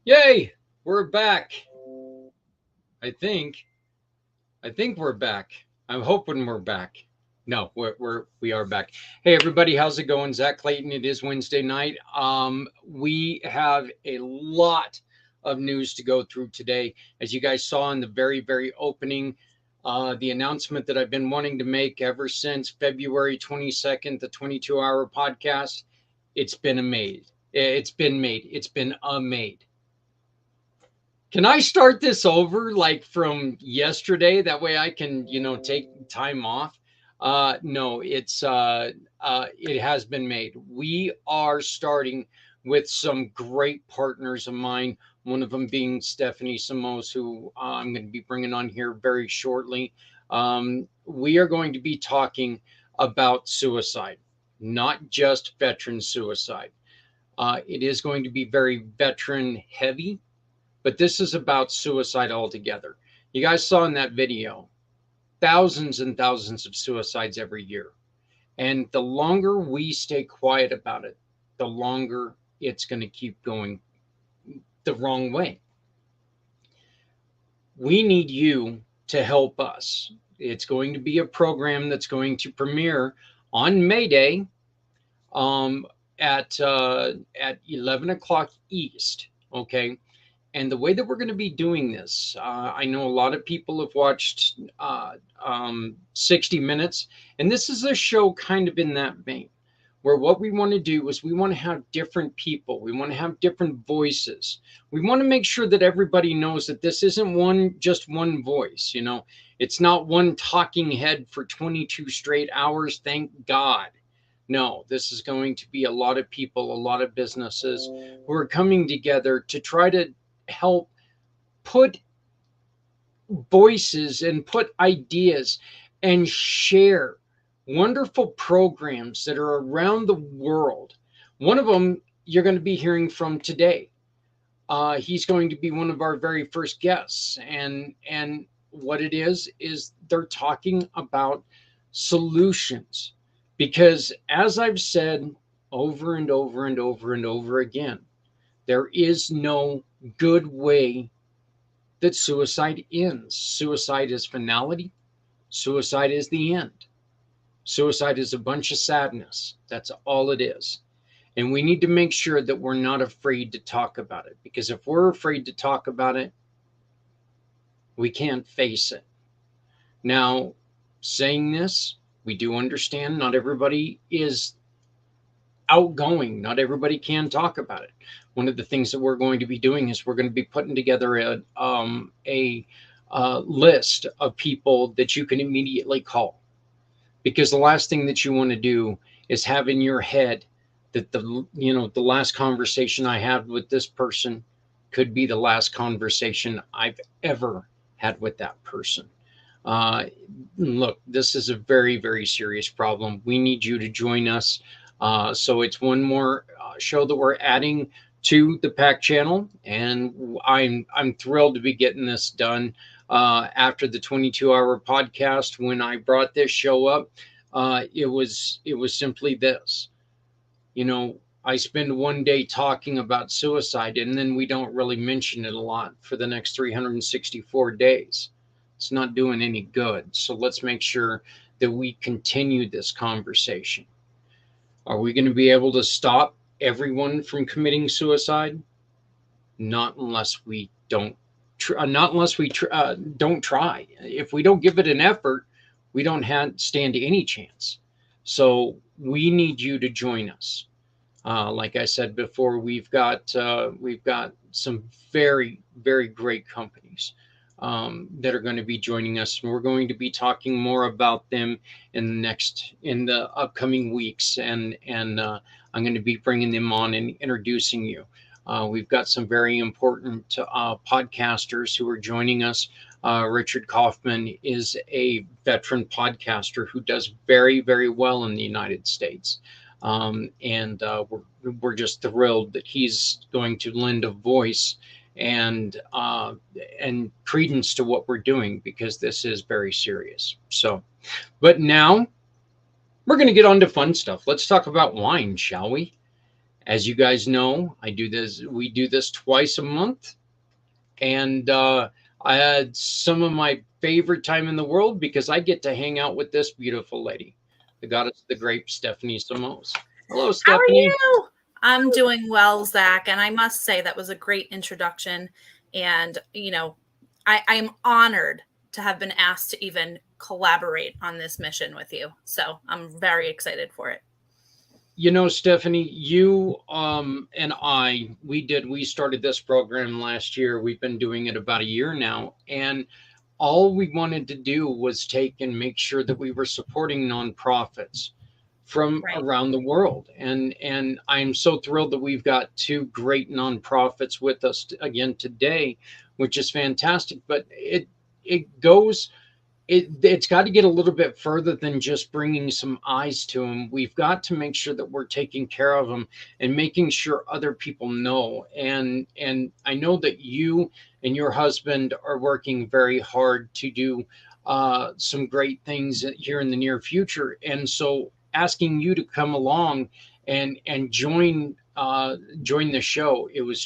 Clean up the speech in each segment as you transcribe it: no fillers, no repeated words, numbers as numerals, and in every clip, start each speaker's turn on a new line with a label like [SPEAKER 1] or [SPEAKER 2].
[SPEAKER 1] Yay, we're back. I think we're back. I'm hoping we're back. No, we are back. Hey everybody, how's it going? Zach Clayton. It is Wednesday night. We have a lot of news to go through today. As you guys saw in the very opening, the announcement that I've been wanting to make ever since February 22nd, the 22-hour podcast, it's been made. It's been made. Can I start this over like from yesterday? That way I can, take time off. No, it has been made. We are starting with some great partners of mine. One of them being Stephanie Samos, who I'm going to be bringing on here very shortly. We are going to be talking about suicide, not just veteran suicide. It is going to be very veteran heavy. But this is about suicide altogether. You guys saw in that video, thousands and thousands of suicides every year. And the longer we stay quiet about it, the longer it's going to keep going the wrong way. We need you to help us. It's going to be a program that's going to premiere on May Day at 11 o'clock East, okay? And the way that we're going to be doing this, I know a lot of people have watched 60 Minutes, and this is a show kind of in that vein, where what we want to do is we want to have different people. We want to have different voices. We want to make sure that everybody knows that this isn't just one voice, It's not one talking head for 22 straight hours, thank God. No, this is going to be a lot of people, a lot of businesses who are coming together to try to help put voices and put ideas and share wonderful programs that are around the world. One of them you're going to be hearing from today. He's going to be one of our very first guests, and what it is they're talking about solutions, because as I've said over and over and over and over again, there is no good way that suicide ends. Suicide is finality. Suicide is the end. Suicide is a bunch of sadness. That's all it is. And we need to make sure that we're not afraid to talk about it, because if we're afraid to talk about it, we can't face it. Now, saying this, we do understand not everybody is outgoing. Not everybody can talk about it. One of the things that we're going to be doing is we're going to be putting together a list of people that you can immediately call, because the last thing that you want to do is have in your head that the last conversation I had with this person could be the last conversation I've ever had with that person. Look, this is a very, very serious problem. We need you to join us. So it's one more show that we're adding to the pACT channel, and I'm thrilled to be getting this done. After the 22-hour podcast, when I brought this show up, it was simply this. I spend one day talking about suicide, and then we don't really mention it a lot for the next 364 days. It's not doing any good. So let's make sure that we continue this conversation. Are we going to be able to stop everyone from committing suicide? Not unless we don't. Don't try. If we don't give it an effort, we don't stand any chance. So we need you to join us. Like I said before, we've got some very, very great companies that are going to be joining us, and we're going to be talking more about them in the upcoming weeks, and I'm going to be bringing them on and introducing you. We've got some very important podcasters who are joining us. Richard Kaufman is a veteran podcaster who does very, very well in the United States. And we're just thrilled that he's going to lend a voice and credence to what we're doing, because this is very serious. So, but now we're going to get on to fun stuff. Let's talk about wine, shall we? As you guys know, we do this twice a month, and I had some of my favorite time in the world because I get to hang out with this beautiful lady, the goddess of the grape, Stephanie Samos. Hello, Stephanie.
[SPEAKER 2] How are you? I'm doing well, Zach, and I must say that was a great introduction. And, I am honored to have been asked to even collaborate on this mission with you. So I'm very excited for it.
[SPEAKER 1] Stephanie, you and we started this program last year. We've been doing it about a year now, and all we wanted to do was take and make sure that we were supporting nonprofits from around the world. And I'm so thrilled that we've got two great nonprofits with us again today, which is fantastic. But it's got to get a little bit further than just bringing some eyes to them. We've got to make sure that we're taking care of them and making sure other people know. And I know that you and your husband are working very hard to do some great things here in the near future. And so asking you to come along and join the show, it was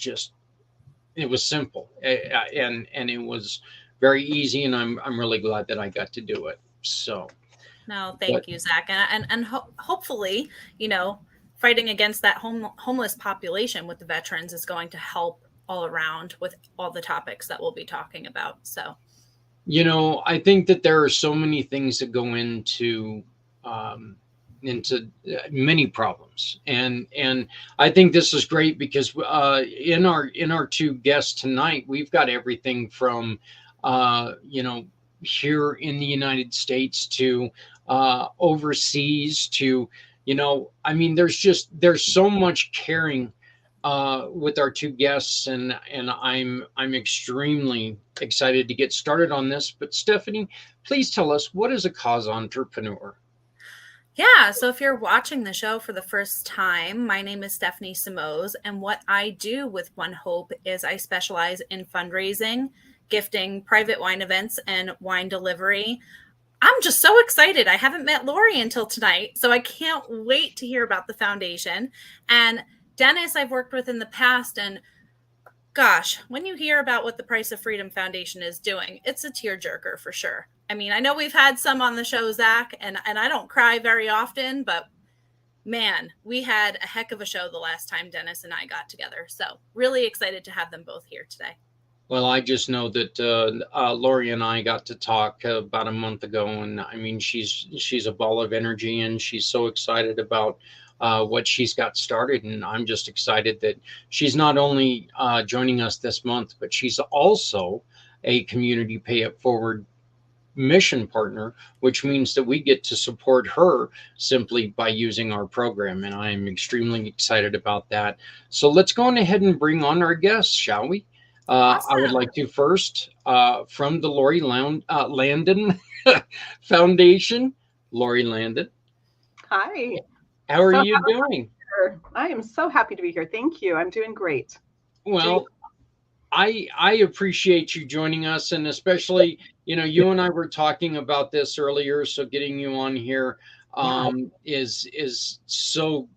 [SPEAKER 1] simple, and it was very easy, and I'm really glad that I got to do it. So,
[SPEAKER 2] no, thank you, Zach, and hopefully, fighting against that homeless population with the veterans is going to help all around with all the topics that we'll be talking about. So,
[SPEAKER 1] I think that there are so many things that go into many problems, and I think this is great because in our two guests tonight, we've got everything from here in the United States to overseas to there's so much caring with our two guests, and I'm extremely excited to get started on this. But Stephanie, please tell us, what is a cause entrepreneur?
[SPEAKER 2] Yeah, so if you're watching the show for the first time, my name is Stephanie Simoes, and what I do with ONEHOPE is I specialize in fundraising, gifting, private wine events, and wine delivery. I'm just so excited. I haven't met Lori until tonight, so I can't wait to hear about the foundation. And Dennis, I've worked with in the past, and gosh, when you hear about what the Price of Freedom Foundation is doing, it's a tearjerker for sure. I mean, I know we've had some on the show, Zach, and I don't cry very often, but man, we had a heck of a show the last time Dennis and I got together. So really excited to have them both here today.
[SPEAKER 1] Well, I just know that Lori and I got to talk about a month ago, and I mean, she's a ball of energy, and she's so excited about what she's got started. And I'm just excited that she's not only joining us this month, but she's also a community pay it forward mission partner, which means that we get to support her simply by using our program. And I'm extremely excited about that. So let's go on ahead and bring on our guests, shall we?
[SPEAKER 2] Awesome.
[SPEAKER 1] I would like to first, from the Landin Foundation, Lori Landin.
[SPEAKER 3] Hi.
[SPEAKER 1] How are you doing?
[SPEAKER 3] I am so happy to be here. Thank you. I'm doing great.
[SPEAKER 1] Well, I appreciate you joining us, and especially, you and I were talking about this earlier, so getting you on here is so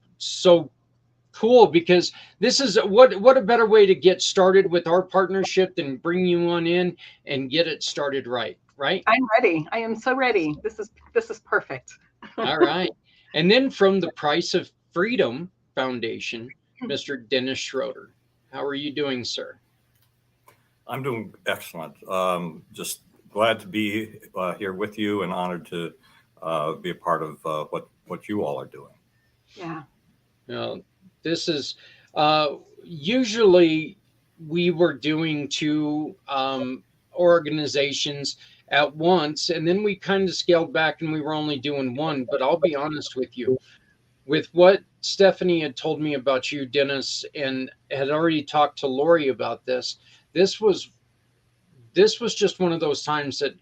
[SPEAKER 1] cool, because this is what a better way to get started with our partnership than bring you on in and get it started right?
[SPEAKER 3] I'm ready. I am so ready. This is perfect.
[SPEAKER 1] All right. And then from the Price of Freedom Foundation, Mr. Dennis Schroeder. How are you doing, sir?
[SPEAKER 4] I'm doing excellent. Just glad to be here with you, and honored to be a part of what you all are doing.
[SPEAKER 3] Yeah.
[SPEAKER 1] Well, this is usually we were doing two organizations at once, and then we kind of scaled back and we were only doing one. But I'll be honest with you, with what Stephanie had told me about you, Dennis, and had already talked to Lori about this was just one of those times that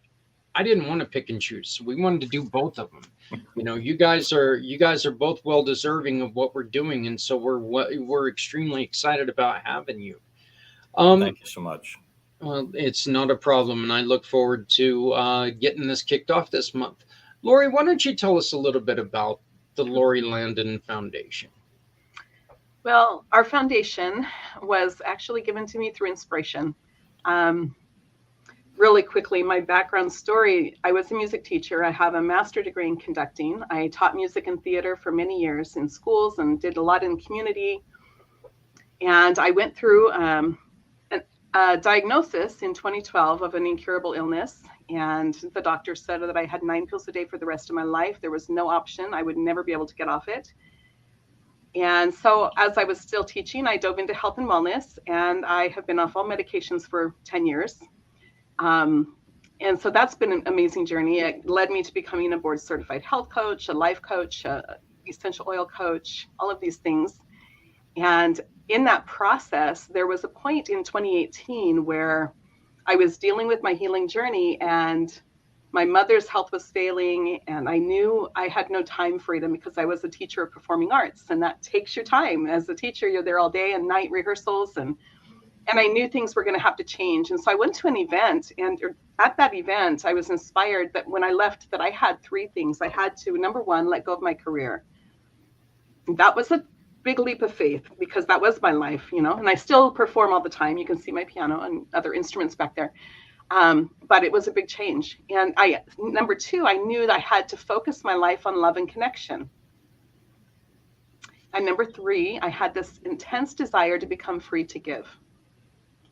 [SPEAKER 1] I didn't want to pick and choose. So we wanted to do both of them. You guys are both well deserving of what we're doing, and so we're extremely excited about having you.
[SPEAKER 4] Thank you so much.
[SPEAKER 1] Well, it's not a problem, and I look forward to getting this kicked off this month. Lori, why don't you tell us a little bit about the Lori Landin Foundation?
[SPEAKER 3] Well, our foundation was actually given to me through inspiration. Really quickly, my background story: I was a music teacher. I have a master's degree in conducting. I taught music and theater for many years in schools and did a lot in community. And I went through a diagnosis in 2012 of an incurable illness. And the doctor said that I had 9 pills a day for the rest of my life. There was no option. I would never be able to get off it. And so as I was still teaching, I dove into health and wellness, and I have been off all medications for 10 years. And so that's been an amazing journey. It led me to becoming a board certified health coach, a life coach, a essential oil coach, all of these things. And in that process, there was a point in 2018 where I was dealing with my healing journey, and my mother's health was failing, and I knew I had no time freedom because I was a teacher of performing arts, and that takes your time. As a teacher, you're there all day and night rehearsals, and I knew things were going to have to change. And so I went to an event, and at that event, I was inspired that when I left, that I had 3 things. I had to, number one, let go of my career. That was a big leap of faith, because that was my life, and I still perform all the time. You can see my piano and other instruments back there. But it was a big change. And number 2, I knew that I had to focus my life on love and connection. And number 3, I had this intense desire to become free to give,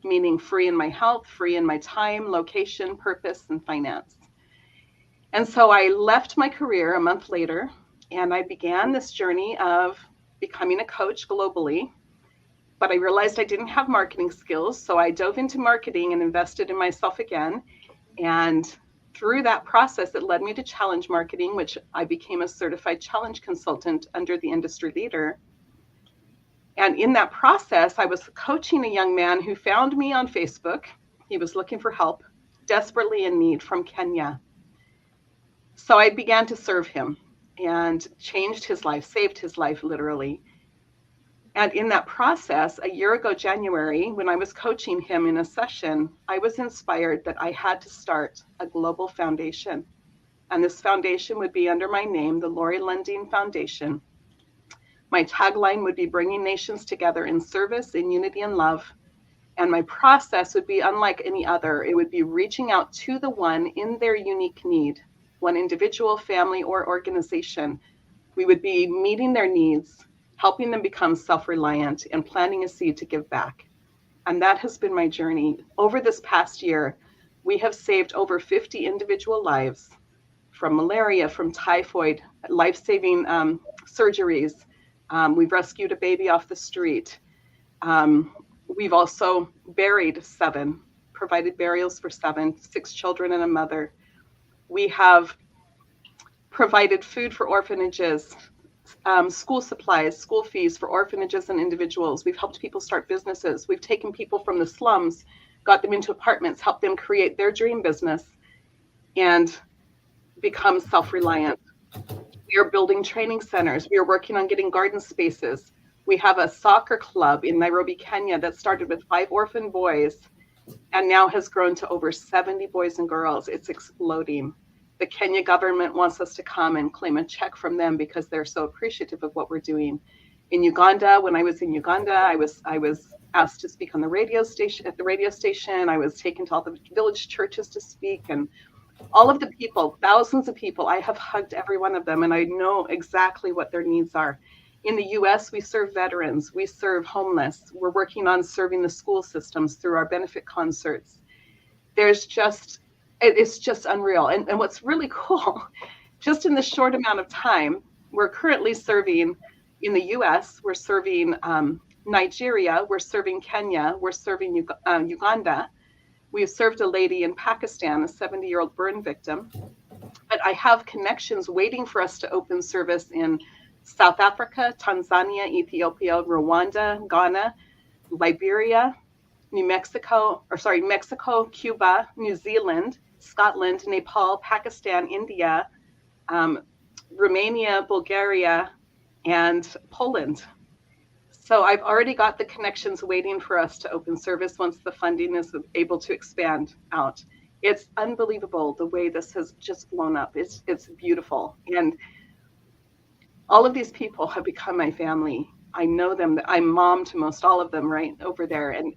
[SPEAKER 3] meaning free in my health, free in my time, location, purpose, and finance. And so I left my career a month later, and I began this journey of becoming a coach globally. But I realized I didn't have marketing skills, so I dove into marketing and invested in myself again. And through that process, it led me to challenge marketing, which I became a certified challenge consultant under the industry leader. And in that process, I was coaching a young man who found me on Facebook. He was looking for help, desperately in need, from Kenya. So I began to serve him and changed his life, saved his life, literally. And in that process, a year ago, January, when I was coaching him in a session, I was inspired that I had to start a global foundation. And this foundation would be under my name, the Lori Landin Foundation. My tagline would be bringing nations together in service, in unity and love. And my process would be unlike any other. It would be reaching out to the one in their unique need, one individual, family, or organization. We would be meeting their needs, helping them become self-reliant, and planting a seed to give back. And that has been my journey. Over this past year, we have saved over 50 individual lives from malaria, from typhoid, life-saving surgeries. We've rescued a baby off the street. We've also buried 7, provided burials for 7, 6 children and a mother. We have provided food for orphanages, school supplies, school fees for orphanages and individuals. We've helped people start businesses. We've taken people from the slums, got them into apartments, helped them create their dream business and become self-reliant. We are building training centers. We are working on getting garden spaces. We have a soccer club in Nairobi, Kenya that started with 5 orphan boys and now has grown to over 70 boys and girls. It's exploding. The Kenya government wants us to come and claim a check from them because they're so appreciative of what we're doing. In Uganda, when I was in Uganda, I was asked to speak on the radio station, at the radio station. I was taken to all the village churches to speak, and all of the people, thousands of people, I have hugged every one of them, and I know exactly what their needs are. In the US, we serve veterans, we serve homeless. We're working on serving the school systems through our benefit concerts. It's just unreal. And what's really cool, just in this short amount of time, we're currently serving in the US, we're serving Nigeria, we're serving Kenya, we're serving Uganda. We've served a lady in Pakistan, a 70-year-old burn victim. But I have connections waiting for us to open service in South Africa, Tanzania, Ethiopia, Rwanda, Ghana, Liberia, Mexico, Cuba, New Zealand, Scotland, Nepal, Pakistan, India, Romania, Bulgaria, and Poland. So I've already got the connections waiting for us to open service once the funding is able to expand out. It's unbelievable the way this has just blown up. It's beautiful. And all of these people have become my family. I know them. I'm mom to most all of them right over there. And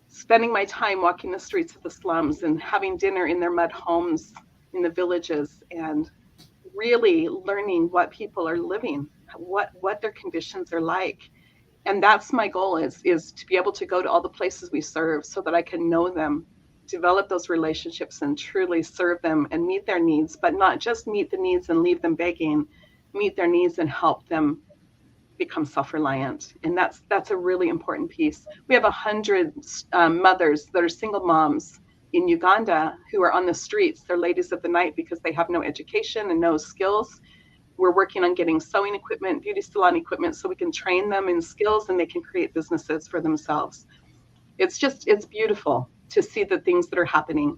[SPEAKER 3] spending my time walking the streets of the slums and having dinner in their mud homes in the villages and really learning what people are living, what their conditions are like. And that's my goal is to be able to go to all the places we serve so that I can know them, develop those relationships and truly serve them and meet their needs, but not just meet the needs and leave them begging, meet their needs and help them become self-reliant. And that's a really important piece. We have 100 mothers that are single moms in Uganda who are on the streets. They're ladies of the night because they have no education and no skills. We're working on getting sewing equipment, beauty salon equipment, so we can train them in skills and they can create businesses for themselves. It's beautiful to see the things that are happening.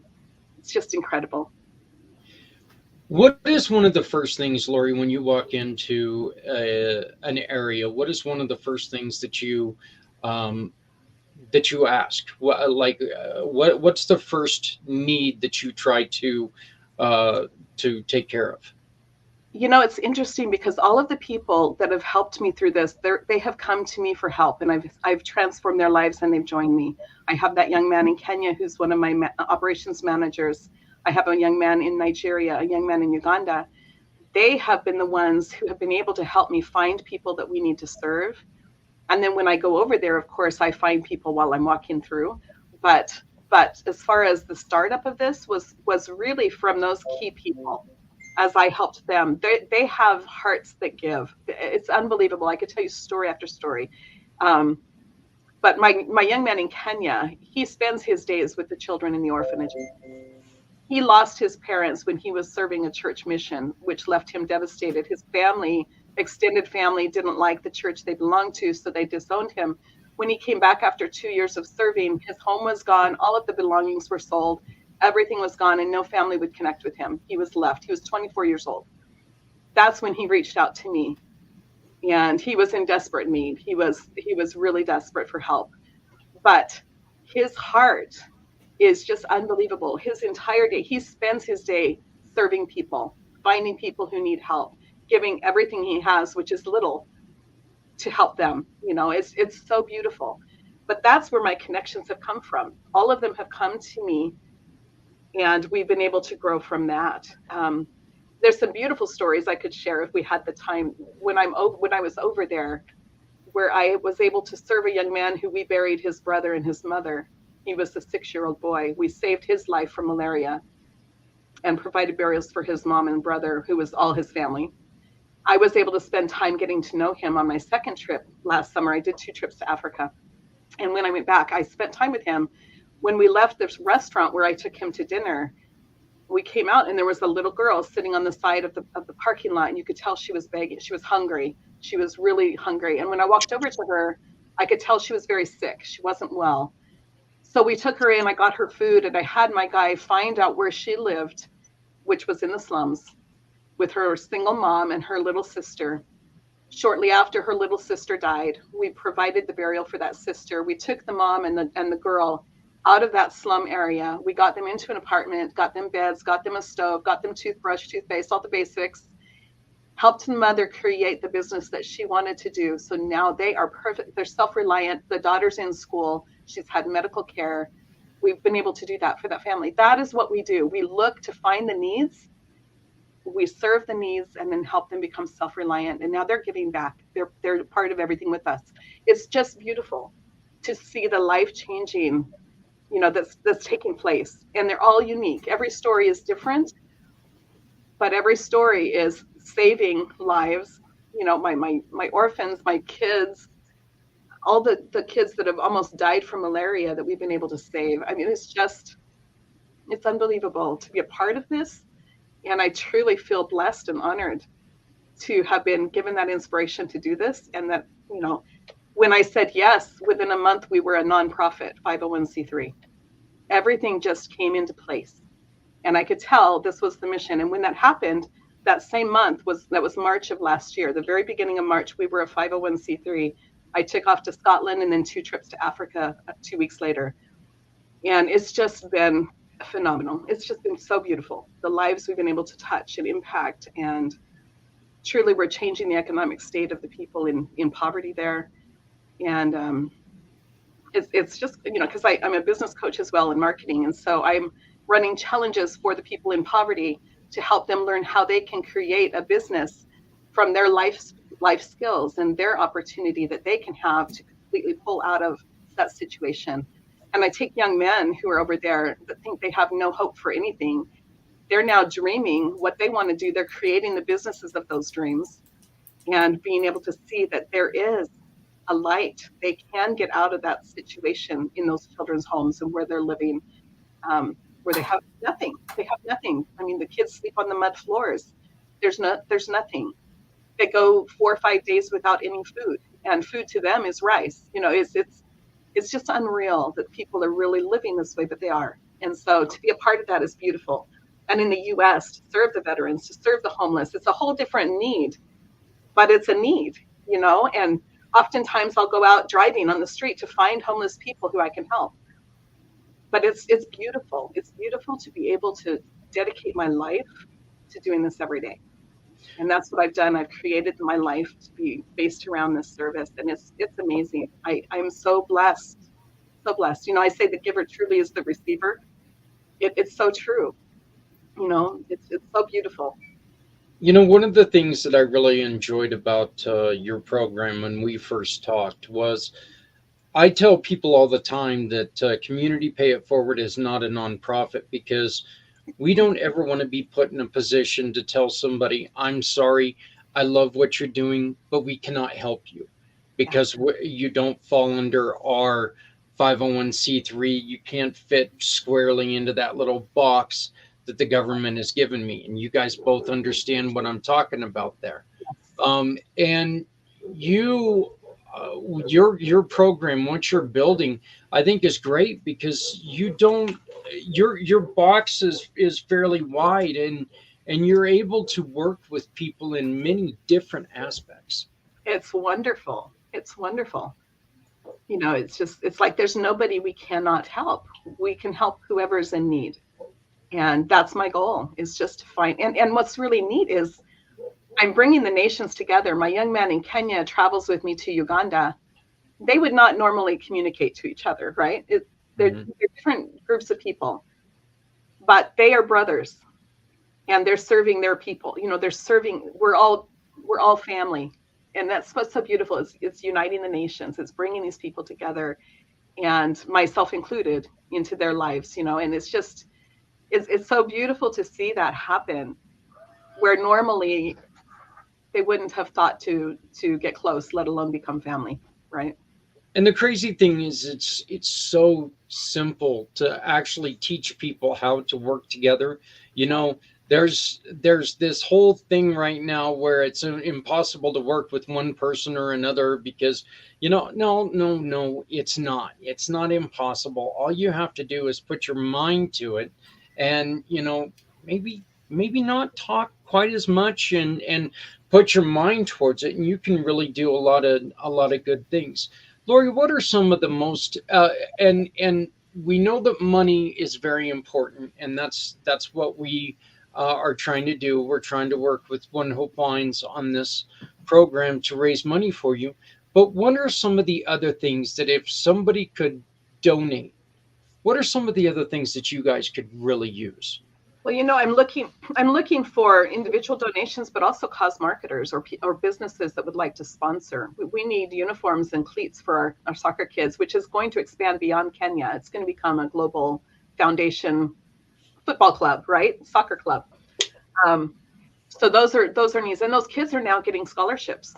[SPEAKER 3] It's just incredible.
[SPEAKER 1] What is one of the first things, Lori, when you walk into an area? What is one of the first things that you ask? What's the first need that you try to take care of?
[SPEAKER 3] You know, it's interesting because all of the people that have helped me through this, they have come to me for help, and I've transformed their lives and they've joined me. I have that young man in Kenya who's one of my operations managers. I have a young man in Nigeria, a young man in Uganda. They have been the ones who have been able to help me find people that we need to serve. And then when I go over there, of course, I find people while I'm walking through. But as far as the startup of this was really from those key people. As I helped them, they have hearts that give. It's unbelievable. I could tell you story after story. But my young man in Kenya, he spends his days with the children in the orphanage. He lost his parents when he was serving a church mission, which left him devastated. His family extended family didn't like the church they belonged to, so they disowned him. When he came back after 2 years of serving, his home was gone. All of the belongings were sold. Everything was gone, and no family would connect with him. He was left. He was 24 years old. That's when he reached out to me, and he was in desperate need. He was really desperate for help. But his heart is just unbelievable. His entire day, he spends his day serving people, finding people who need help, giving everything he has, which is little, to help them. You know, it's so beautiful. But that's where my connections have come from. All of them have come to me, and we've been able to grow from that. There's some beautiful stories I could share if we had the time. When I was over there, where I was able to serve a young man who we buried his brother and his mother. He was a 6-year-old boy. We saved his life from malaria and provided burials for his mom and brother, who was all his family. I was able to spend time getting to know him on my second trip last summer. I did 2 trips to Africa. And when I went back, I spent time with him. When we left this restaurant where I took him to dinner, we came out and there was a little girl sitting on the side of the parking lot, and you could tell she was begging. She was hungry. She was really hungry. And when I walked over to her, I could tell she was very sick. She wasn't well. So we took her in, I got her food, and I had my guy find out where she lived, which was in the slums, with her single mom and her little sister. Shortly after her little sister died, we provided the burial for that sister. We took the mom and the girl out of that slum area. We got them into an apartment, got them beds, got them a stove, got them toothbrush, toothpaste, all the basics, helped the mother create the business that she wanted to do. So now they are perfect. They're self-reliant. The daughter's in school. She's had medical care. We've been able to do that for that family. That is what we do. We look to find the needs. We serve the needs and then help them become self-reliant. And now they're giving back. They're part of everything with us. It's just beautiful to see the life-changing, you know, that's taking place. And they're all unique. Every story is different, but every story is saving lives. You know, my orphans, my kids, all the kids that have almost died from malaria that we've been able to save. I mean, it's unbelievable to be a part of this. And I truly feel blessed and honored to have been given that inspiration to do this. And that, you know, when I said yes, within a month, we were a nonprofit 501c3. Everything just came into place. And I could tell this was the mission. And when that happened, that same month was March of last year. The very beginning of March, we were a 501c3. I took off to Scotland and then 2 trips to Africa 2 weeks later. And it's just been phenomenal. It's just been so beautiful. The lives we've been able to touch and impact, and truly we're changing the economic state of the people in poverty there. And it's just, you know, because I'm a business coach as well in marketing. And so I'm running challenges for the people in poverty to help them learn how they can create a business from their life skills and their opportunity that they can have to completely pull out of that situation. And I take young men who are over there that think they have no hope for anything. They're now dreaming what they want to do. They're creating the businesses of those dreams and being able to see that there is a light. They can get out of that situation in those children's homes and where they're living, where they have nothing. They have nothing. I mean, the kids sleep on the mud floors. There's nothing. They go 4 or 5 days without any food, and food to them is rice. You know, it's just unreal that people are really living this way, but they are. And so to be a part of that is beautiful. And in the U.S., to serve the veterans, to serve the homeless, it's a whole different need, but it's a need, you know. And oftentimes I'll go out driving on the street to find homeless people who I can help. But it's beautiful. It's beautiful to be able to dedicate my life to doing this every day. And that's what I've done. I've created my life to be based around this service. And it's amazing. I'm so blessed, so blessed. You know, I say the giver truly is the receiver. It's so true. You know, it's so beautiful.
[SPEAKER 1] You know, one of the things that I really enjoyed about your program when we first talked was, I tell people all the time that Community Pay It Forward is not a nonprofit, because we don't ever want to be put in a position to tell somebody, I'm sorry, I love what you're doing, but we cannot help you because you don't fall under our 501c3. You can't fit squarely into that little box that the government has given me. And you guys both understand what I'm talking about there. And you, your program, what you're building, I think is great because you don't, your box is fairly wide, and you're able to work with people in many different aspects.
[SPEAKER 3] It's wonderful. It's wonderful. You know, it's like there's nobody we cannot help. We can help whoever's in need. And that's my goal, is just to find, and what's really neat is I'm bringing the nations together. My young man in Kenya travels with me to Uganda. They would not normally communicate to each other, right? They're different groups of people, but they are brothers, and they're serving their people. You know, they're serving. We're all family, and that's what's so beautiful. It's uniting the nations. It's bringing these people together, and myself included, into their lives. You know, and it's just it's so beautiful to see that happen, where normally they wouldn't have thought to get close, let alone become family, right?
[SPEAKER 1] And the crazy thing is, it's so simple to actually teach people how to work together. You know, there's this whole thing right now where it's impossible to work with one person or another because, you know, no, it's not impossible. All you have to do is put your mind to it, and you know, maybe not talk quite as much, and put your mind towards it, and you can really do a lot of good things. Lori, what are some of the most and we know that money is very important, and that's what we are trying to do. We're trying to work with One Hope Lines on this program to raise money for you. But what are some of the other things that if somebody could donate, what are some of the other things that you guys could really use?
[SPEAKER 3] Well, you know, I'm looking for individual donations, but also cause marketers or businesses that would like to sponsor. We need uniforms and cleats for our soccer kids, which is going to expand beyond Kenya. It's going to become a global foundation football club, right? Soccer club. So those are needs, and those kids are now getting scholarships.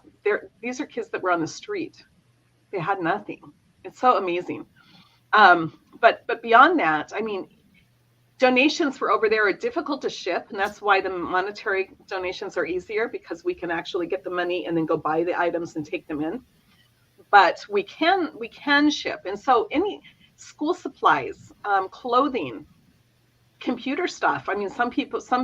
[SPEAKER 3] These are kids that were on the street. They had nothing. It's so amazing. But beyond that, I mean, donations for over there are difficult to ship, and that's why the monetary donations are easier, because we can actually get the money and then go buy the items and take them in. But we can ship, and so any school supplies, clothing, computer stuff. I mean, some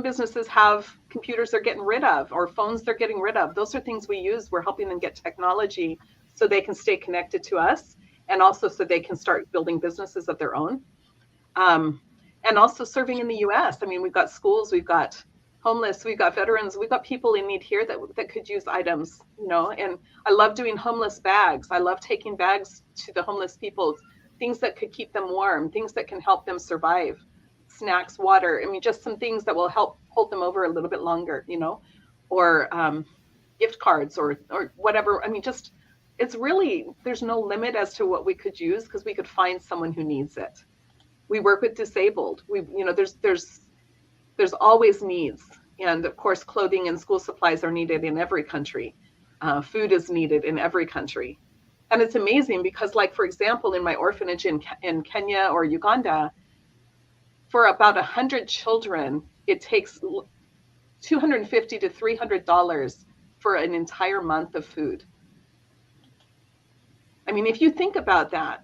[SPEAKER 3] businesses have computers they're getting rid of, or phones they're getting rid of. Those are things we use. We're helping them get technology so they can stay connected to us, and also so they can start building businesses of their own. And also serving in the U.S. I mean, we've got schools, we've got homeless, we've got veterans, we've got people in need here that could use items, you know. And I love doing homeless bags. I love taking bags to the homeless people, things that could keep them warm, things that can help them survive, snacks, water. I mean, just some things that will help hold them over a little bit longer, you know, or gift cards or whatever. I mean, just it's really, there's no limit as to what we could use, because we could find someone who needs it. We work with disabled. There's always needs, and of course, clothing and school supplies are needed in every country. Food is needed in every country, and it's amazing because, like, for example, in my orphanage in Kenya or Uganda, for about 100 children, it takes $250 to $300 for an entire month of food. I mean, if you think about that.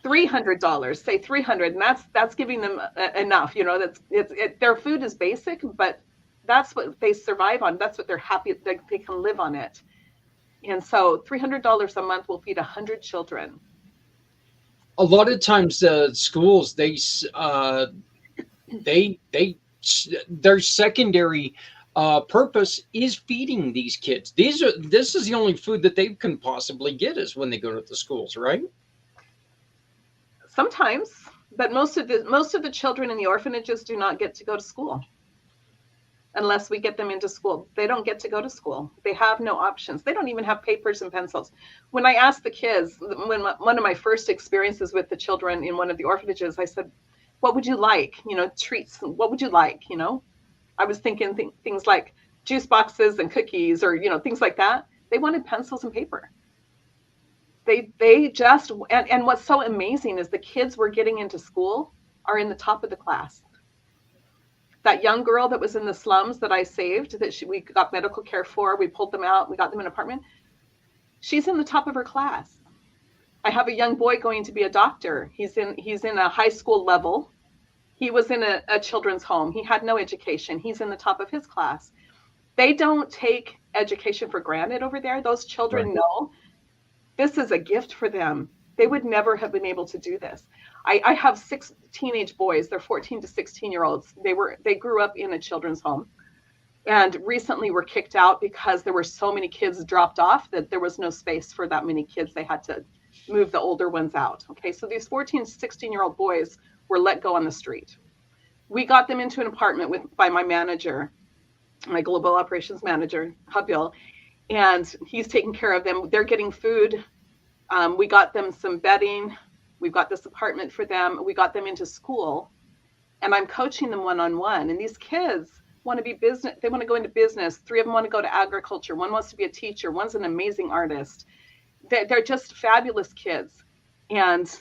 [SPEAKER 3] $300, say 300, and that's giving them enough. You know, their food is basic, but that's what they survive on. That's what they're happy that they can live on it. And so $300 a month will feed 100 children.
[SPEAKER 1] A lot of times, schools their secondary purpose is feeding these kids. This is the only food that they can possibly get is when they go to the schools, right?
[SPEAKER 3] Sometimes, but most of the children in the orphanages do not get to go to school unless we get them into school. They don't get to go to school. They have no options. They don't even have papers and pencils. When I asked the kids, one of my first experiences with the children in one of the orphanages, I said, "What would you like? You know, treats. What would you like? You know?" I was thinking things like juice boxes and cookies, or you know, things like that. They wanted pencils and paper. They just, and what's so amazing is the kids we're getting into school are in the top of the class. That young girl that was in the slums that I saved, that we got medical care for, we pulled them out, we got them an apartment. She's in the top of her class. I have a young boy going to be a doctor. He's in a high school level. He was in a children's home. He had no education. He's in the top of his class. They don't take education for granted over there. Those children know this is a gift for them. They would never have been able to do this. I have 6 teenage boys. They're 14 to 16-year-olds. They grew up in a children's home and recently were kicked out because there were so many kids dropped off that there was no space for that many kids. They had to move the older ones out. Okay, so these 14 to 16-year-old boys were let go on the street. We got them into an apartment by my manager, my global operations manager, Habil, and he's taking care of them. They're getting food. We got them some bedding. We've got this apartment for them. We got them into school, and I'm coaching them one-on-one. And these kids want to be business. They want to go into business. 3 of them want to go to agriculture. One wants to be a teacher. One's an amazing artist. They're just fabulous kids. And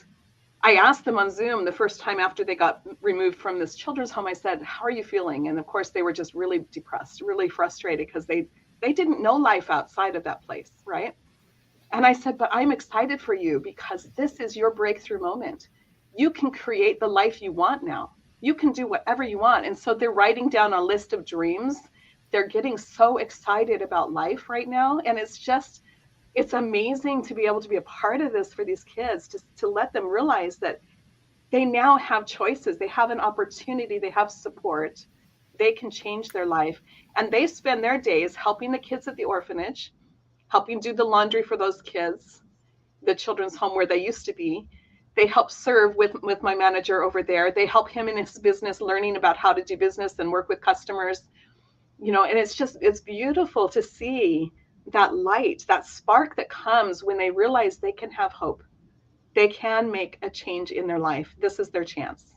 [SPEAKER 3] I asked them on Zoom the first time after they got removed from this children's home, I said, how are you feeling? And of course, they were just really depressed, really frustrated because they didn't know life outside of that place, right? And I said, but I'm excited for you because this is your breakthrough moment. You can create the life you want now. You can do whatever you want. And so they're writing down a list of dreams. They're getting so excited about life right now. And it's amazing to be able to be a part of this for these kids, to let them realize that they now have choices. They have an opportunity. They have support. They can change their life. And they spend their days helping the kids at the orphanage, helping do the laundry for those kids, the children's home where they used to be. They help serve with my manager over there. They help him in his business, learning about how to do business and work with customers. And it's beautiful to see that light, that spark that comes when they realize they can have hope. They can make a change in their life. This is their chance.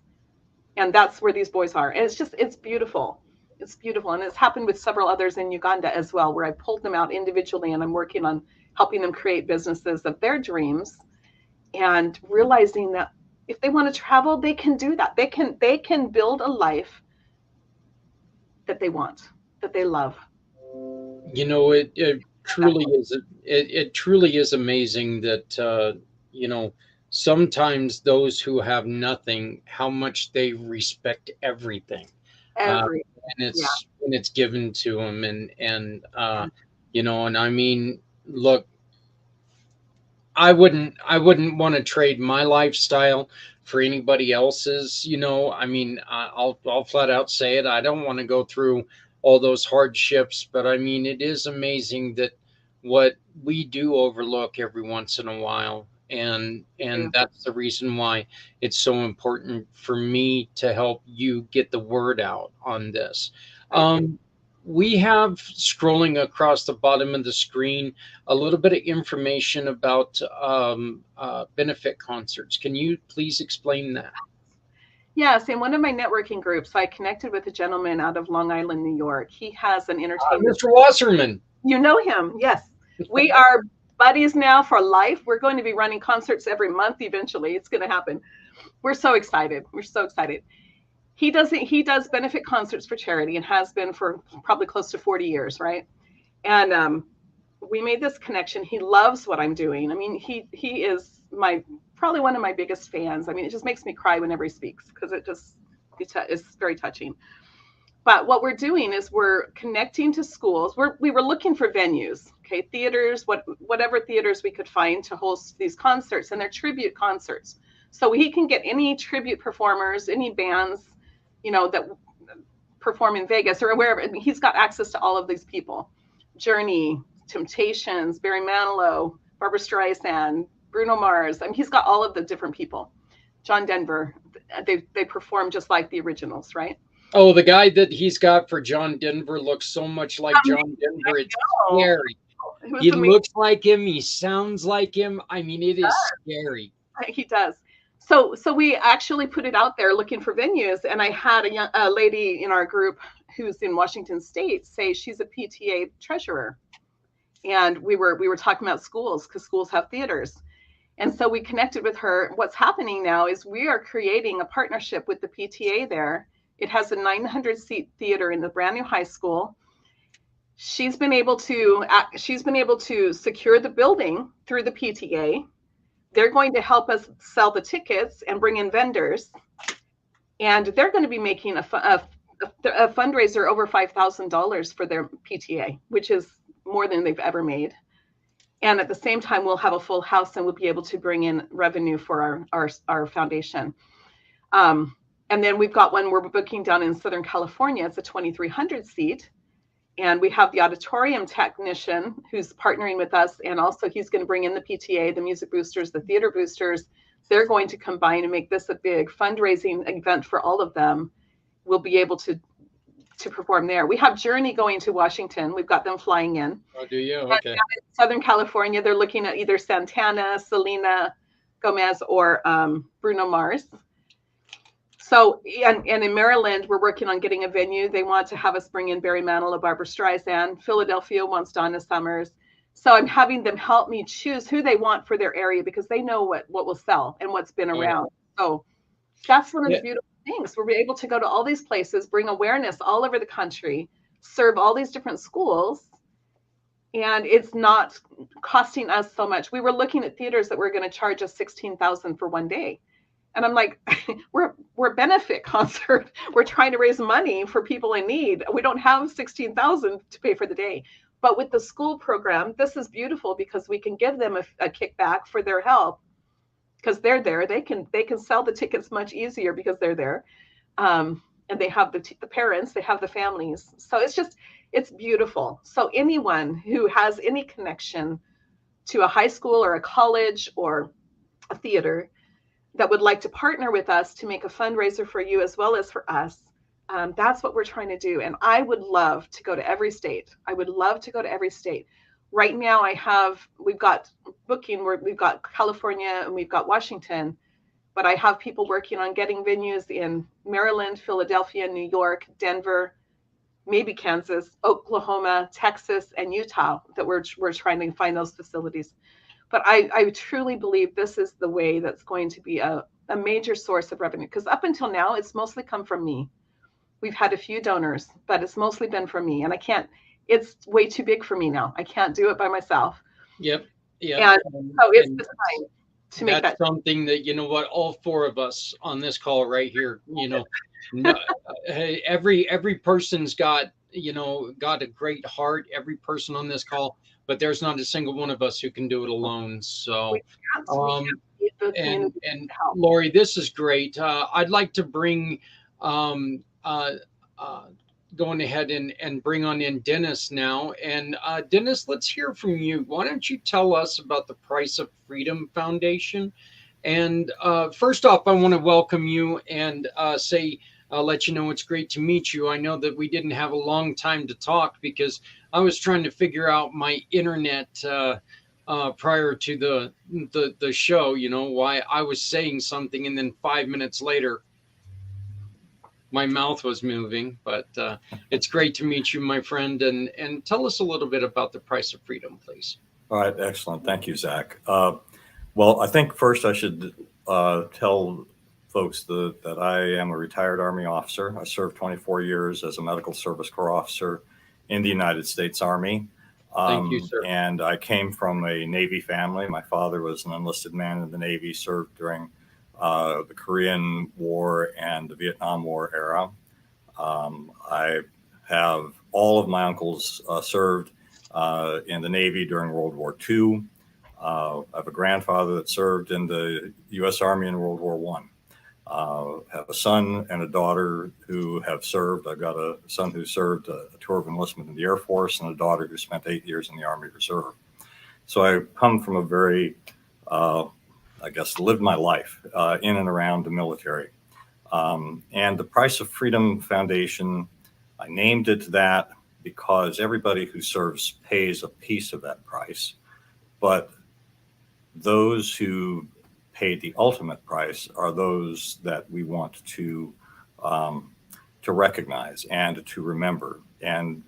[SPEAKER 3] And that's where these boys are. And it's beautiful. It's beautiful. And it's happened with several others in Uganda as well, where I pulled them out individually and I'm working on helping them create businesses of their dreams and realizing that if they want to travel, they can do that. They can build a life that they want, that they love.
[SPEAKER 1] It truly is. It truly is amazing that, sometimes those who have nothing, how much they respect everything.
[SPEAKER 3] Every
[SPEAKER 1] and it's given to them, and I mean, look, I wouldn't want to trade my lifestyle for anybody else's. I mean, I'll flat out say it. I don't want to go through all those hardships, but I mean, it is amazing that what we do overlook every once in a while. And that's the reason why it's so important for me to help you get the word out on this. We have, scrolling across the bottom of the screen, a little bit of information about benefit concerts. Can you please explain that?
[SPEAKER 3] Yes, in one of my networking groups, I connected with a gentleman out of Long Island, New York. He has an entertainment.
[SPEAKER 1] Mr. Wasserman.
[SPEAKER 3] You know him, yes. We are buddies now for life. We're going to be running concerts every month eventually. It's going to happen. We're so excited. We're so excited. He does benefit concerts for charity and has been for probably close to 40 years, right? And we made this connection. He loves what I'm doing. I mean, he is probably one of my biggest fans. I mean, it just makes me cry whenever he speaks because it's very touching. But what we're doing is we're connecting to schools. We were looking for venues, okay, theaters, whatever theaters we could find to host these concerts, and they're tribute concerts. So he can get any tribute performers, any bands, that perform in Vegas or wherever. I mean, he's got access to all of these people. Journey, Temptations, Barry Manilow, Barbra Streisand, Bruno Mars. I mean, he's got all of the different people. John Denver. They perform just like the originals, right?
[SPEAKER 1] Oh, the guy that he's got for John Denver looks so much like John Denver. It's scary. He looks like him. He sounds like him. I mean, it is scary.
[SPEAKER 3] He does. So we actually put it out there looking for venues. And I had a lady in our group who's in Washington State say she's a PTA treasurer. And we were talking about schools because schools have theaters. And so we connected with her. What's happening now is we are creating a partnership with the PTA there It has a 900-seat theater in the brand new high school. She's been able to secure the building through the PTA. They're going to help us sell the tickets and bring in vendors. And they're going to be making a fundraiser over $5,000 for their PTA, which is more than they've ever made. And at the same time, we'll have a full house and we'll be able to bring in revenue for our foundation. And then we've got one we're booking down in Southern California. It's a 2,300 seat. And we have the auditorium technician who's partnering with us. And also he's going to bring in the PTA, the music boosters, the theater boosters. They're going to combine and make this a big fundraising event for all of them. We'll be able to perform there. We have Journey going to Washington. We've got them flying in.
[SPEAKER 1] Oh, do you? Okay.
[SPEAKER 3] In Southern California, they're looking at either Santana, Selena Gomez, or Bruno Mars. So, and in Maryland, we're working on getting a venue. They want to have us bring in Barry Manilow, Barbara Streisand. Philadelphia wants Donna Summers. So I'm having them help me choose who they want for their area because they know what will sell and what's been around. So that's one of the beautiful things. We'll be able to go to all these places, bring awareness all over the country, serve all these different schools, and it's not costing us so much. We were looking at theaters that were going to charge us $16,000 for one day. And I'm like, we're a benefit concert. We're trying to raise money for people in need. We don't have $16,000 to pay for the day. But with the school program, this is beautiful because we can give them a kickback for their help because they're there. They can sell the tickets much easier because they're there. And they have the parents, they have the families. So it's beautiful. So anyone who has any connection to a high school or a college or a theater that would like to partner with us to make a fundraiser for you as well as for us, that's what we're trying to do. And I would love to go to every state. Right now we've got booking where we've got California and we've got Washington, but I have people working on getting venues in Maryland, Philadelphia, New York, Denver, maybe Kansas, Oklahoma, Texas, and Utah that we're trying to find those facilities. But I truly believe this is the way that's going to be a major source of revenue because up until now, it's mostly come from me. We've had a few donors, but it's mostly been from me. And it's way too big for me now. I can't do it by myself.
[SPEAKER 1] Yep.
[SPEAKER 3] And so it's the time to make that.
[SPEAKER 1] That's something that, you know what, all four of us on this call right here, no, every person's got a great heart, every person on this call, but there's not a single one of us who can do it alone. So, and Lori, this is great. I'd like to bring, going ahead and bring on in Dennis now. And Dennis, let's hear from you. Why don't you tell us about the Price of Freedom Foundation? And first off, I want to welcome you and let you know it's great to meet you. I know that we didn't have a long time to talk because I was trying to figure out my internet prior to the show, why I was saying something and then 5 minutes later, my mouth was moving. But it's great to meet you, my friend. And tell us a little bit about the Price of Freedom, please.
[SPEAKER 4] All right. Excellent. Thank you, Zach. Well, I think first I should tell folks that I am a retired Army officer. I served 24 years as a Medical Service Corps officer in the United States Army.
[SPEAKER 1] Thank you, sir.
[SPEAKER 4] And I came from a Navy family. My father was an enlisted man in the Navy, served during the Korean War and the Vietnam War era. I have all of my uncles served in the Navy during World War II. I have a grandfather that served in the U.S. Army in World War I. Have a son and a daughter who have served. I've got a son who served a tour of enlistment in the Air Force and a daughter who spent 8 years in the Army Reserve. So I come from a very, lived my life in and around the military. And the Price of Freedom Foundation, I named it that because everybody who serves pays a piece of that price. But those who pay the ultimate price are those that we want to recognize and to remember. And,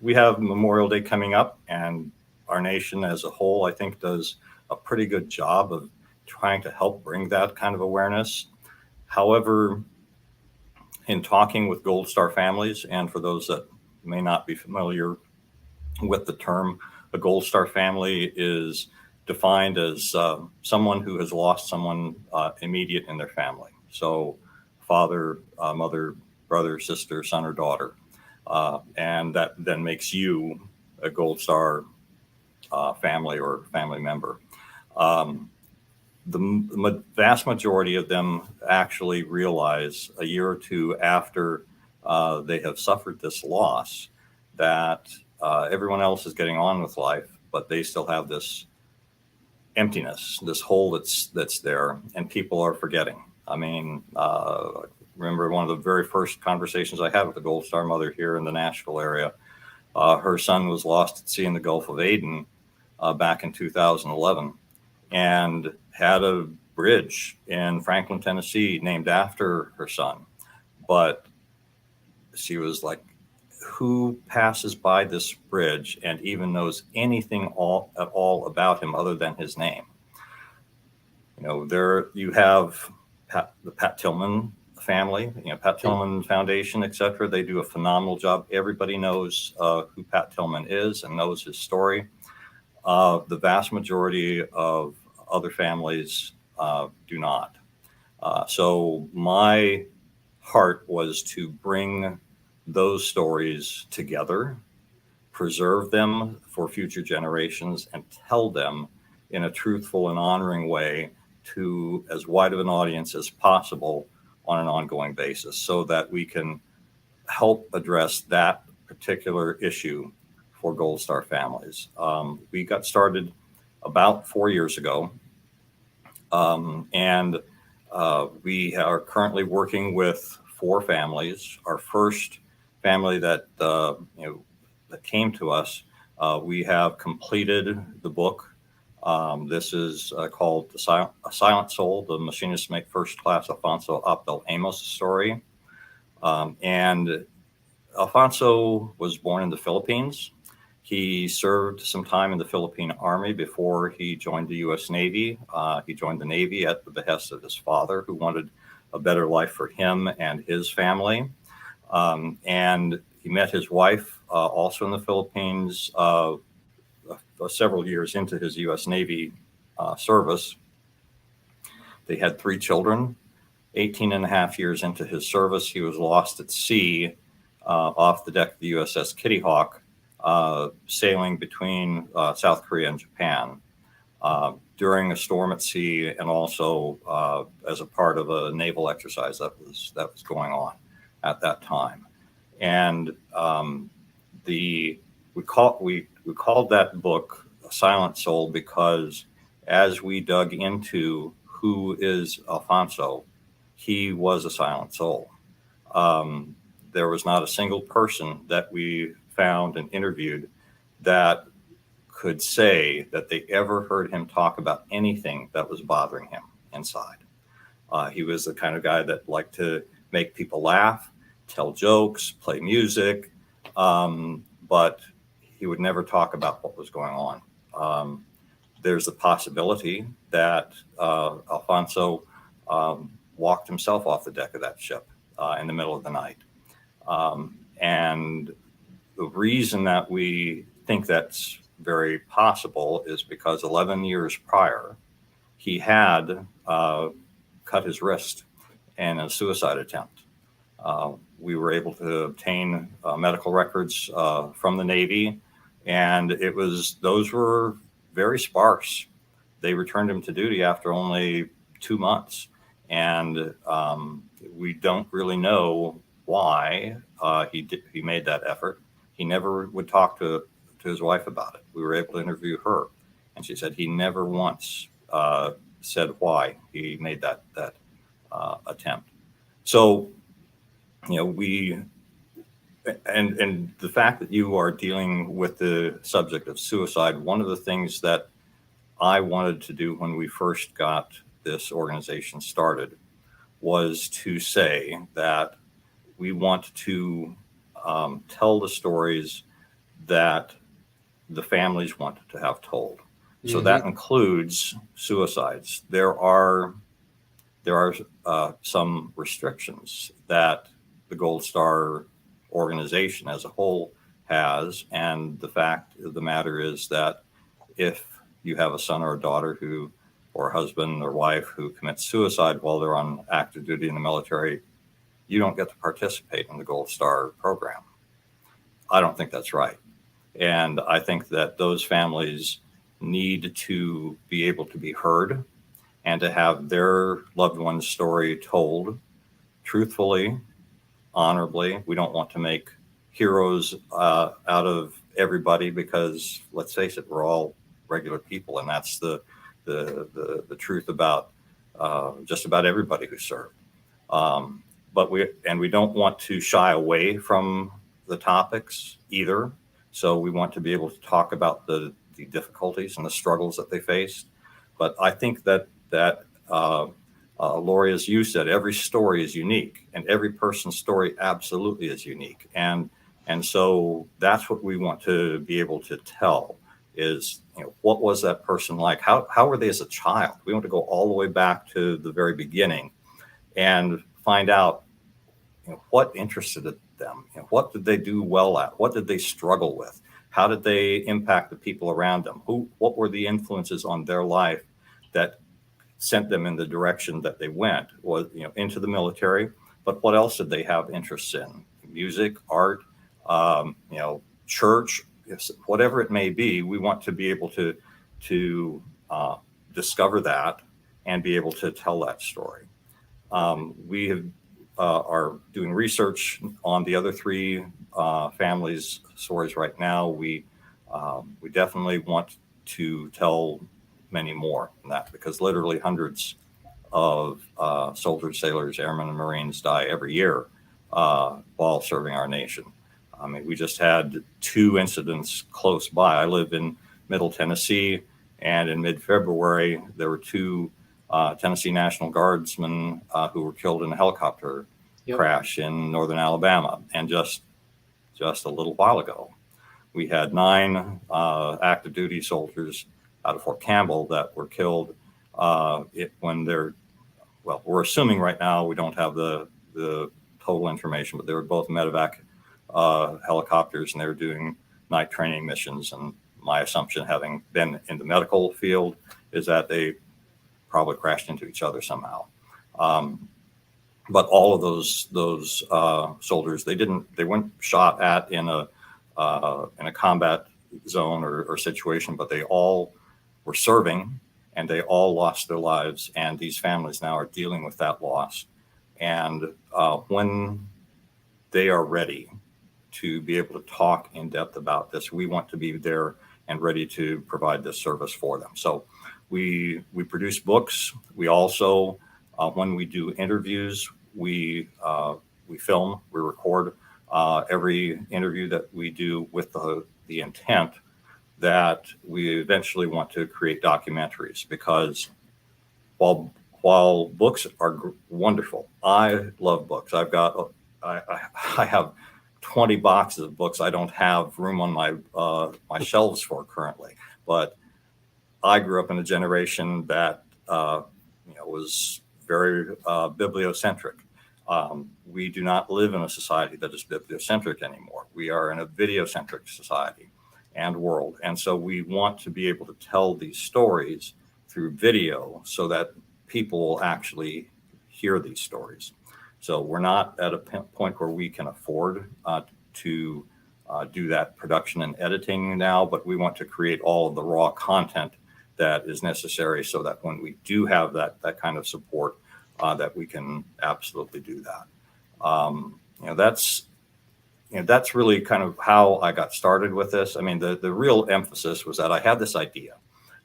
[SPEAKER 4] we have Memorial Day coming up, and our nation as a whole, I think, does a pretty good job of trying to help bring that kind of awareness. However, in talking with Gold Star families, and for those that may not be familiar with the term, a Gold Star family is defined as someone who has lost someone immediate in their family. So father, mother, brother, sister, son, or daughter. And that then makes you a Gold Star family or family member. The vast majority of them actually realize a year or two after they have suffered this loss that everyone else is getting on with life, but they still have this emptiness, this hole that's there, and people are forgetting. I mean, remember one of the very first conversations I had with a Gold Star mother here in the Nashville area. Her son was lost at sea in the Gulf of Aden back in 2011, and had a bridge in Franklin, Tennessee, named after her son. But she was like, who passes by this bridge and even knows anything at all about him other than his name? You know, there you have the Pat Tillman family, you know, Pat Tillman Foundation, etc. They do a phenomenal job. Everybody knows who Pat Tillman is and knows his story. The vast majority of other families do not. So my heart was to bring those stories together, preserve them for future generations, and tell them in a truthful and honoring way to as wide of an audience as possible on an ongoing basis, so that we can help address that particular issue for Gold Star families. We got started about 4 years ago, and we are currently working with 4 families. Our first family that that came to us, we have completed the book. This is called A Silent Soul: The Machinists Make First Class Alfonso Abdel Amos Story. And Alfonso was born in the Philippines. He served some time in the Philippine Army before he joined the U.S. Navy. He joined the Navy at the behest of his father, who wanted a better life for him and his family. And he met his wife also in the Philippines several years into his U.S. Navy service. They had 3 children. 18 and a half years into his service, he was lost at sea off the deck of the USS Kitty Hawk, sailing between South Korea and Japan during a storm at sea, and also as a part of a naval exercise that was going on at that time. And we called that book A Silent Soul because as we dug into who is Alfonso, he was a silent soul. There was not a single person that we found and interviewed that could say that they ever heard him talk about anything that was bothering him inside. He was the kind of guy that liked to make people laugh, tell jokes, play music, but he would never talk about what was going on. There's the possibility that Alfonso walked himself off the deck of that ship in the middle of the night. And the reason that we think that's very possible is because 11 years prior, he had cut his wrist in a suicide attempt. We were able to obtain medical records from the Navy, and those were very sparse. They returned him to duty after only 2 months. And we don't really know why he made that effort. He never would talk to his wife about it. We were able to interview her, and she said he never once said why he made that attempt. So, you know, and the fact that you are dealing with the subject of suicide, one of the things that I wanted to do when we first got this organization started was to say that we want to tell the stories that the families want to have told. Mm-hmm. So that includes suicides. There are some restrictions that the Gold Star organization as a whole has. And the fact of the matter is that if you have a son or a daughter who, or a husband or wife who commits suicide while they're on active duty in the military, you don't get to participate in the Gold Star program. I don't think that's right. And I think that those families need to be able to be heard and to have their loved one's story told truthfully, honorably. We don't want to make heroes out of everybody, because let's face it, we're all regular people, and that's the truth about just about everybody who served. But we don't want to shy away from the topics either. So we want to be able to talk about the difficulties and the struggles that they faced. But I think that Lori, as you said, every story is unique, and every person's story absolutely is unique. And so that's what we want to be able to tell is, what was that person like? How were they as a child? We want to go all the way back to the very beginning and find out, what interested them? What did they do well at? What did they struggle with? How did they impact the people around them? What were the influences on their life that sent them in the direction that they went? Was, into the military, but what else did they have interests in? Music, art, church, whatever it may be. We want to be able to discover that and be able to tell that story. We are doing research on the other three families' stories right now. We definitely want to tell many more than that, because literally hundreds of soldiers, sailors, airmen, and Marines die every year while serving our nation. I mean, we just had 2 incidents close by. I live in Middle Tennessee, and in mid-February, there were 2 Tennessee National Guardsmen who were killed in a helicopter crash in northern Alabama. And just a little while ago, we had 9 active duty soldiers out of Fort Campbell that were killed when they're, well, we're assuming right now, we don't have the total information, but they were both medevac helicopters, and they were doing night training missions. And my assumption, having been in the medical field, is that they probably crashed into each other somehow. But all of those soldiers, they weren't shot at in a combat zone or situation, but they all were serving, and they all lost their lives. And these families now are dealing with that loss. And when they are ready to be able to talk in depth about this, we want to be there and ready to provide this service for them. So we produce books. We also, when we do interviews, we film, we record every interview that we do with the intent that we eventually want to create documentaries. Because while books are wonderful, I love books. I have 20 boxes of books I don't have room on my shelves for currently. But I grew up in a generation that was very bibliocentric. We do not live in a society that is bibliocentric anymore. We are in a videocentric society and world. And so we want to be able to tell these stories through video so that people will actually hear these stories. So we're not at a point where we can afford to do that production and editing now, but we want to create all of the raw content that is necessary so that when we do have that kind of support, that we can absolutely do that. That's really kind of how I got started with this. I mean, the real emphasis was that I had this idea.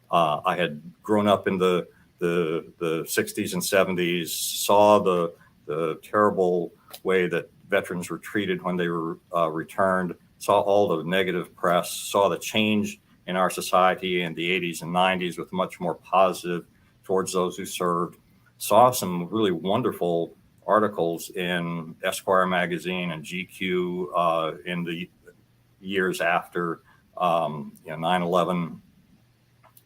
[SPEAKER 4] I had grown up in the 60s and 70s, saw the terrible way that veterans were treated when they were returned, saw all the negative press, saw the change in our society in the 80s and 90s with much more positive towards those who served, saw some really wonderful articles in Esquire magazine and GQ in the years after 9/11.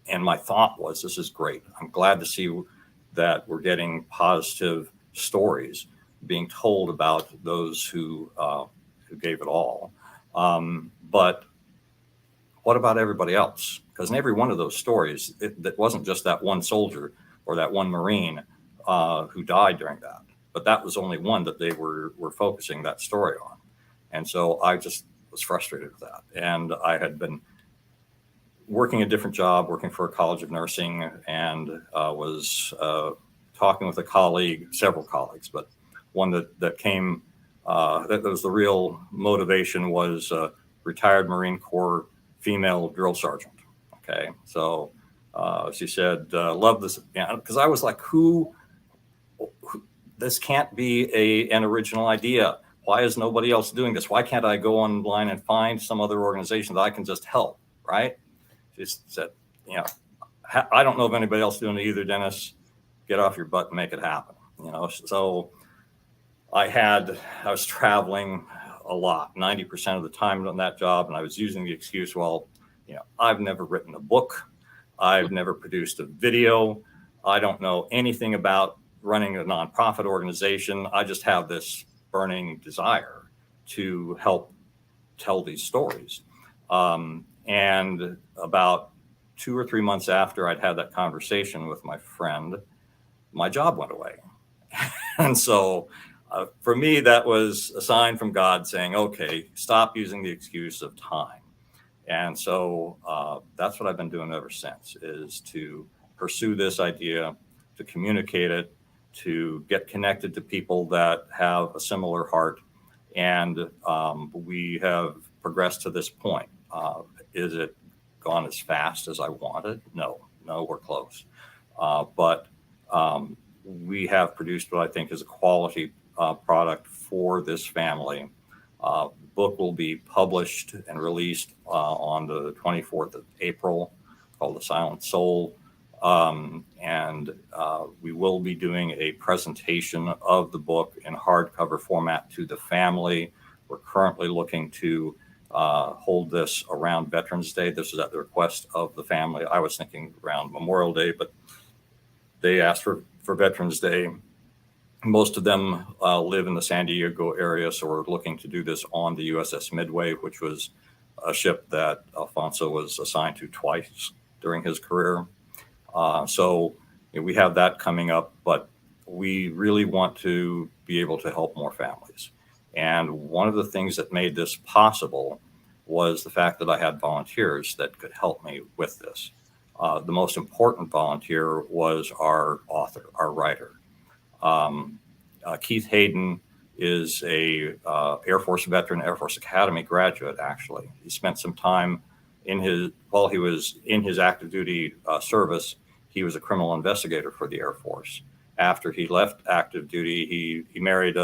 [SPEAKER 4] And my thought was, this is great. I'm glad to see that we're getting positive stories. being told about those who gave it all. But what about everybody else? Because in every one of those stories, that wasn't just that one soldier or that one Marine who died during that, but that was only one that they were focusing that story on. And so I just was frustrated with that. And I had been working a different job, working for a college of nursing, and was talking with a colleague, several colleagues, but one that came, that was the real motivation, was retired Marine Corps female drill sergeant. Okay, so she said, love this, because I was like, who, this can't be an original idea. Why is nobody else doing this? Why can't I go online and find some other organization that I can just help, right? She said, I don't know of anybody else doing it either, Dennis. Get off your butt and make it happen. So I was traveling a lot, 90% of the time on that job. And I was using the excuse, well, I've never written a book. I've never produced a video. I don't know anything about running a nonprofit organization. I just have this burning desire to help tell these stories. And about 2 or 3 months after I'd had that conversation with my friend, my job went away. And so for me, that was a sign from God saying, okay, stop using the excuse of time. And so that's what I've been doing ever since, is to pursue this idea, to communicate it, to get connected to people that have a similar heart. And we have progressed to this point. Is it gone as fast as I wanted? No, we're close. But we have produced what I think is a quality product for this family. Book will be published and released on the 24th of April, called The Silent Soul. And we will be doing a presentation of the book in hardcover format to the family. We're currently looking to hold this around Veterans Day. This is at the request of the family. I was thinking around Memorial Day, but they asked for Veterans Day. Most of them live in the San Diego area, so we're looking to do this on the USS Midway, which was a ship that Alfonso was assigned to twice during his career. So we have that coming up, but we really want to be able to help more families. And one of the things that made this possible was the fact that I had volunteers that could help me with this. The most important volunteer was our author, our writer. Keith Hayden is a Air Force veteran, Air Force Academy graduate, actually. He spent some time while he was in his active duty service, he was a criminal investigator for the Air Force. After he left active duty, he married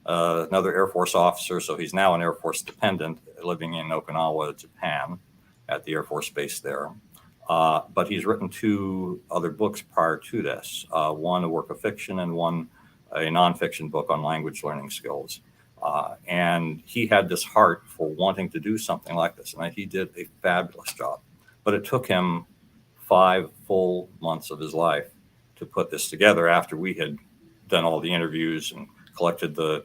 [SPEAKER 4] another Air Force officer, so he's now an Air Force dependent living in Okinawa, Japan, at the Air Force base there. But he's written 2 other books prior to this, one a work of fiction and one a nonfiction book on language learning skills. And he had this heart for wanting to do something like this, and he did a fabulous job. But it took him 5 full months of his life to put this together after we had done all the interviews and collected the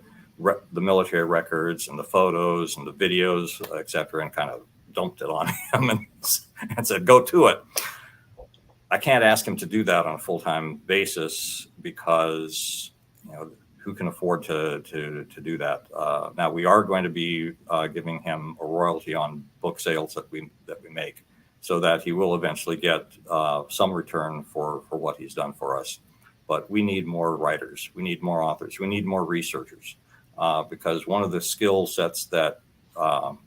[SPEAKER 4] military records and the photos and the videos, et cetera, and kind of dumped it on him and said, go to it. I can't ask him to do that on a full-time basis because, who can afford to do that? Now we are going to be giving him a royalty on book sales that we make, so that he will eventually get some return for what he's done for us. But we need more writers, we need more authors, we need more researchers, because one of the skill sets that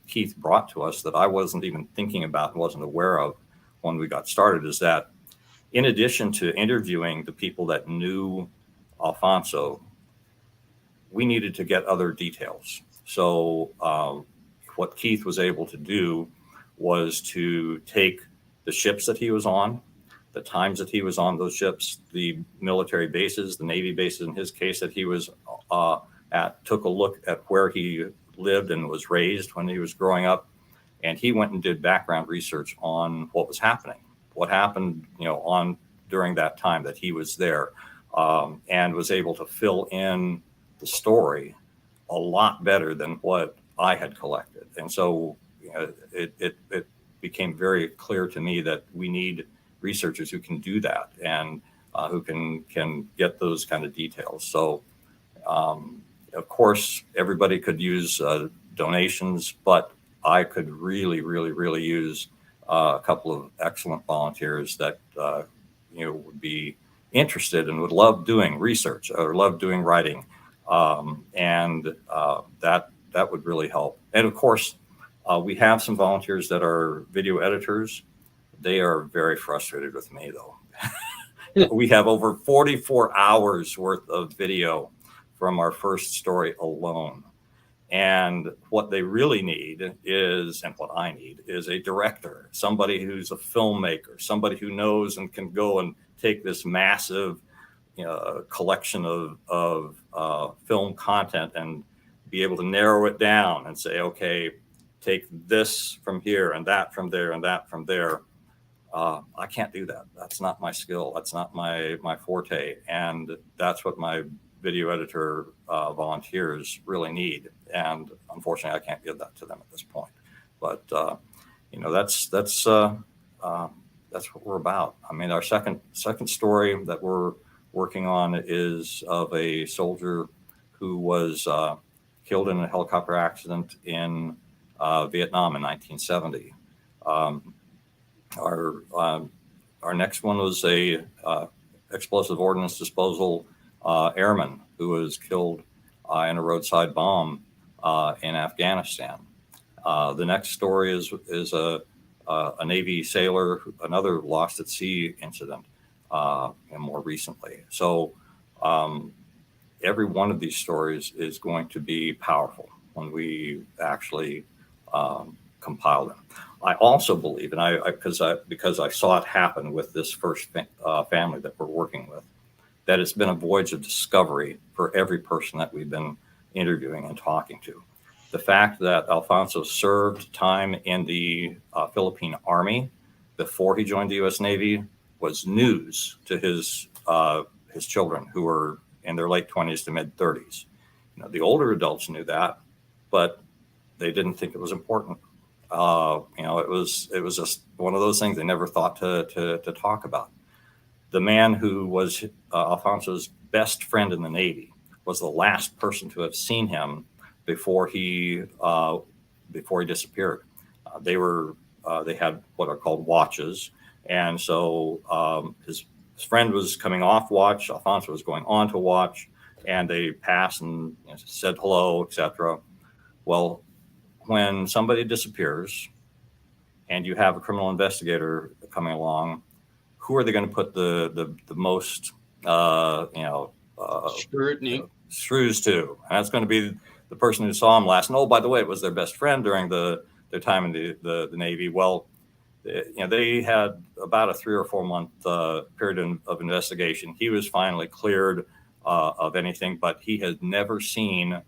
[SPEAKER 4] Keith brought to us that I wasn't even thinking about and wasn't aware of when we got started is that in addition to interviewing the people that knew Alfonso, we needed to get other details. So what Keith was able to do was to take the ships that he was on, the times that he was on those ships, the military bases, the Navy bases in his case that he was at, took a look at where he lived and was raised when he was growing up. And he went and did background research on what was happening, what happened, during that time that he was there, and was able to fill in the story a lot better than what I had collected. And so it became very clear to me that we need researchers who can do that and who can get those kind of details. So, of course, everybody could use donations, but I could really, really, really use a couple of excellent volunteers that would be interested and would love doing research or love doing writing, and that would really help. And of course, we have some volunteers that are video editors. They are very frustrated with me, though. We have over 44 hours worth of video from our first story alone. And what they really need is, and what I need, is a director, somebody who's a filmmaker, somebody who knows and can go and take this massive collection of film content and be able to narrow it down and say, okay, take this from here and that from there and that from there. I can't do that. That's not my skill. That's not my forte. And that's what my video editor volunteers really need. And unfortunately, I can't give that to them at this point. But that's what we're about. I mean, our second story that we're working on is of a soldier who was killed in a helicopter accident in Vietnam in 1970. Our next one was a explosive ordnance disposal airman who was killed in a roadside bomb in Afghanistan. The next story is a Navy sailor, another lost at sea incident, and more recently. So every one of these stories is going to be powerful when we actually compile them. I also believe, and because I saw it happen with this first family that we're working with, that it's been a voyage of discovery for every person that we've been interviewing and talking to. The fact that Alfonso served time in the Philippine Army before he joined the U.S. Navy was news to his children, who were in their late 20s to mid 30s. The older adults knew that, but they didn't think it was important. It was just one of those things they never thought to talk about. The man who was Alfonso's best friend in the Navy was the last person to have seen him before he disappeared. They had what are called watches, and so his friend was coming off watch, Alfonso was going on to watch, and they passed and said hello, etc. Well, when somebody disappears and you have a criminal investigator coming along, who are they going to put the most
[SPEAKER 1] scrutiny
[SPEAKER 4] shrews to? And that's going to be the person who saw him last. And oh, by the way, it was their best friend during their time in the Navy. Well, they had about a 3 or 4 month period of investigation. He was finally cleared of anything, but he had never seen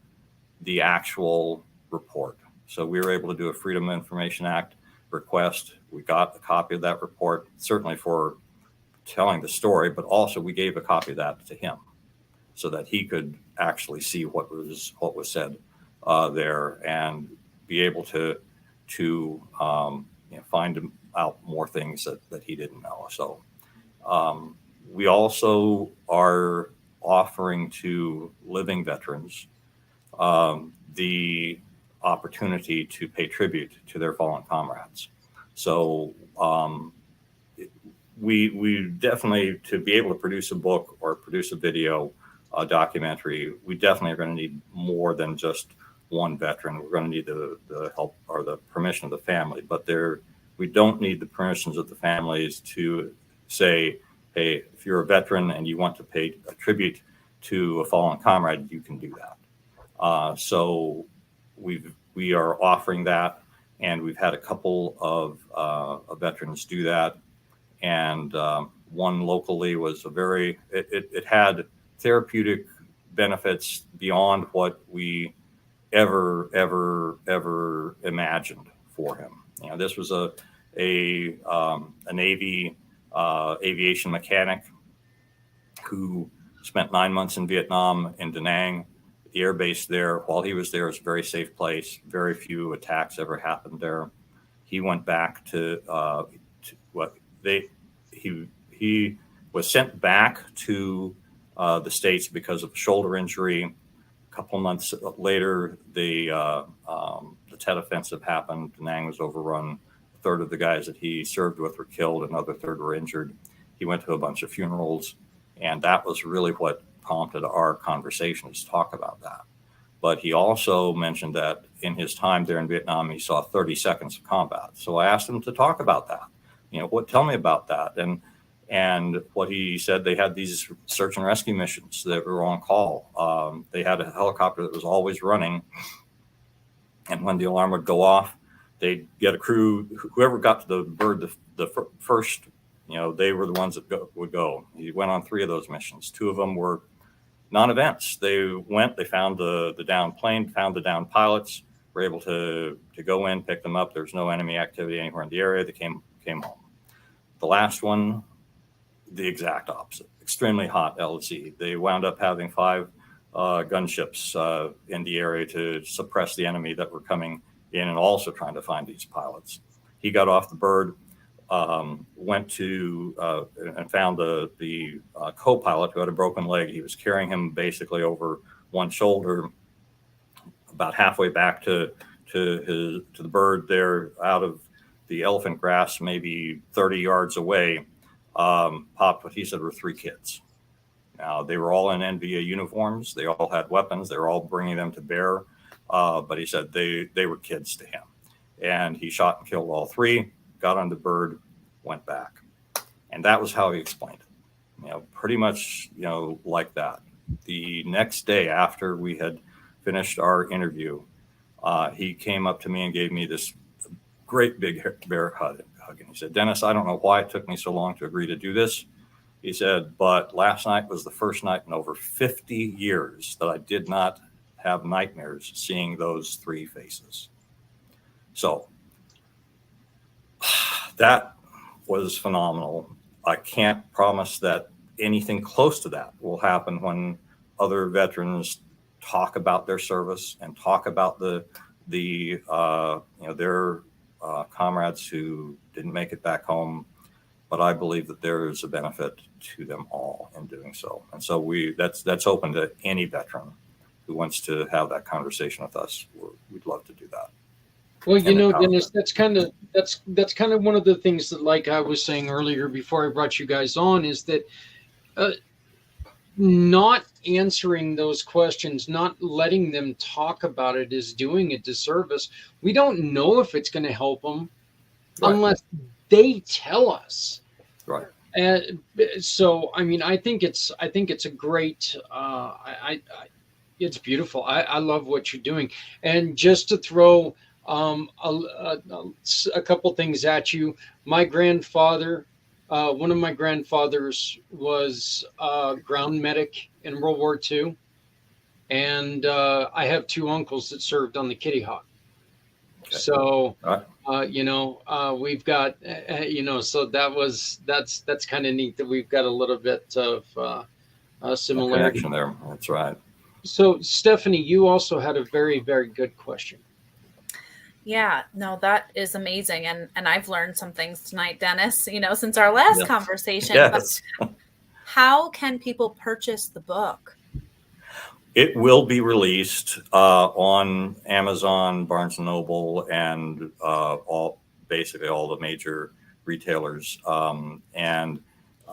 [SPEAKER 4] the actual report. So we were able to do a Freedom of Information Act request. We got a copy of that report, certainly for telling the story, but also we gave a copy of that to him so that he could actually see what was said there and be able to find out more things that he didn't know. So we also are offering to living veterans the opportunity to pay tribute to their fallen comrades. So we definitely, to be able to produce a book or produce a video, a documentary, we definitely are going to need more than just one veteran. We're going to need the help or the permission of the family, but we don't need the permissions of the families to say, hey, if you're a veteran and you want to pay a tribute to a fallen comrade, you can do that. So we are offering that, and we've had a couple of veterans do that. And one locally was it had therapeutic benefits beyond what we ever imagined for him. This was a Navy aviation mechanic who spent 9 months in Vietnam in Da Nang. air base there, while he was there, is a very safe place. Very few attacks ever happened there. He went back to what he was sent back to the States because of a shoulder injury. A couple of months later, the Tet Offensive happened. Da Nang was overrun. A third of the guys that he served with were killed. Another third were injured. He went to a bunch of funerals, and that was really what prompted our conversations to talk about that. But he also mentioned that in his time there in Vietnam, he saw 30 seconds of combat. So I asked him to talk about that. Tell me about that. And what he said, they had these search and rescue missions that were on call. They had a helicopter that was always running. And when the alarm would go off, they'd get a crew, whoever got to the bird the first, they were the ones that would go. He went on 3 of those missions. 2 of them were non-events. They went, they found the downed plane, found the downed pilots, were able to go in, pick them up. There's no enemy activity anywhere in the area. They came home. The last one, the exact opposite, extremely hot LZ. They wound up having 5 gunships in the area to suppress the enemy that were coming in and also trying to find these pilots. He got off the bird, went to and found the co-pilot who had a broken leg. He was carrying him basically over one shoulder, about halfway back to the bird there out of the elephant grass, maybe 30 yards away. Popped what he said were 3 kids. Now, they were all in NVA uniforms. They all had weapons. They were all bringing them to bear. But he said they were kids to him. And he shot and killed all 3, got on the bird, went back. And that was how he explained it. Pretty much, like that. The next day after we had finished our interview, he came up to me and gave me this great big bear hug. And he said, "Dennis, I don't know why it took me so long to agree to do this." He said, "But last night was the first night in over 50 years that I did not have nightmares seeing those 3 faces." So that was phenomenal. I can't promise that anything close to that will happen when other veterans talk about their service and talk about their comrades who didn't make it back home. But I believe that there is a benefit to them all in doing so. And so that's open to any veteran who wants to have that conversation with us. We'd love to do that.
[SPEAKER 1] Well, Dennis, that's kind of one of the things that, like I was saying earlier before I brought you guys on, is that not answering those questions, not letting them talk about it, is doing a disservice. We don't know if it's going to help them unless they tell us.
[SPEAKER 4] Right.
[SPEAKER 1] So, I think it's a great. It's beautiful. I love what you're doing. And just to throw a couple things at you, my grandfather. One of my grandfathers was a ground medic in World War II, and I have 2 uncles that served on the Kitty Hawk. Okay. So, we've got, so that's kind of neat that we've got a little bit of similarity.
[SPEAKER 4] Connection there. That's right.
[SPEAKER 1] So, Stephanie, you also had a very, very good question.
[SPEAKER 2] Yeah, no, that is amazing. And I've learned some things tonight, Dennis, since our last conversation.
[SPEAKER 4] Yes.
[SPEAKER 2] But how can people purchase the book?
[SPEAKER 4] It will be released on Amazon, Barnes & Noble, and basically all the major retailers. And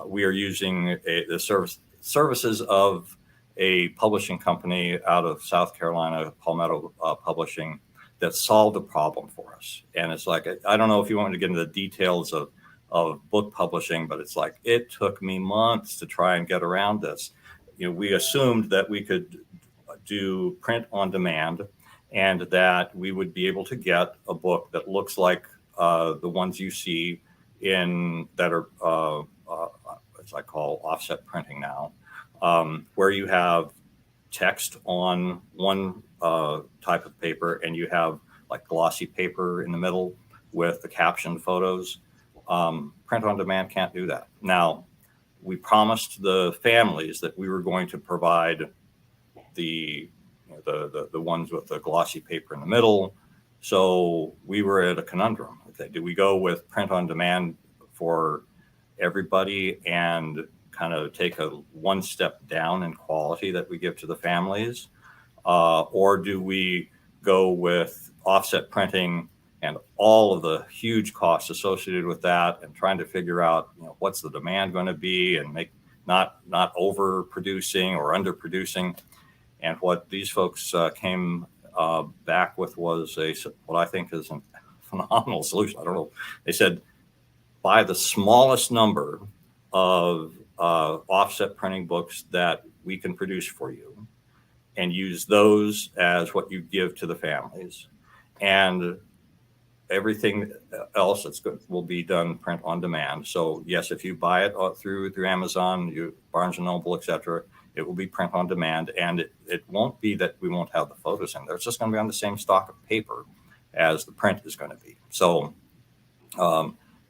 [SPEAKER 4] we are using the services of a publishing company out of South Carolina, Palmetto Publishing, that solved a problem for us. And it's like, I don't know if you want me to get into the details of book publishing, but it's like, it took me months to try and get around this. We assumed that we could do print on demand and that we would be able to get a book that looks like the ones you see that are, as I call offset printing now, where you have text on one type of paper and you have like glossy paper in the middle with the captioned photos. Print on demand can't do that. Now, we promised the families that we were going to provide the the ones with the glossy paper in the middle. So we were at a conundrum. Okay, do we go with print on demand for everybody and kind of take a one step down in quality that we give to the families? Or do we go with offset printing and all of the huge costs associated with that, and trying to figure out, what's the demand going to be, and make not overproducing or underproducing? And what these folks came back with was what I think is a phenomenal solution. I don't know. They said, buy the smallest number of offset printing books that we can produce for you, and use those as what you give to the families. And everything else that's good will be done print on demand. So yes, if you buy it through Amazon, Barnes and Noble, etc., it will be print on demand, and it won't be that we won't have the photos in there. It's just going to be on the same stock of paper as the print is going to be. So,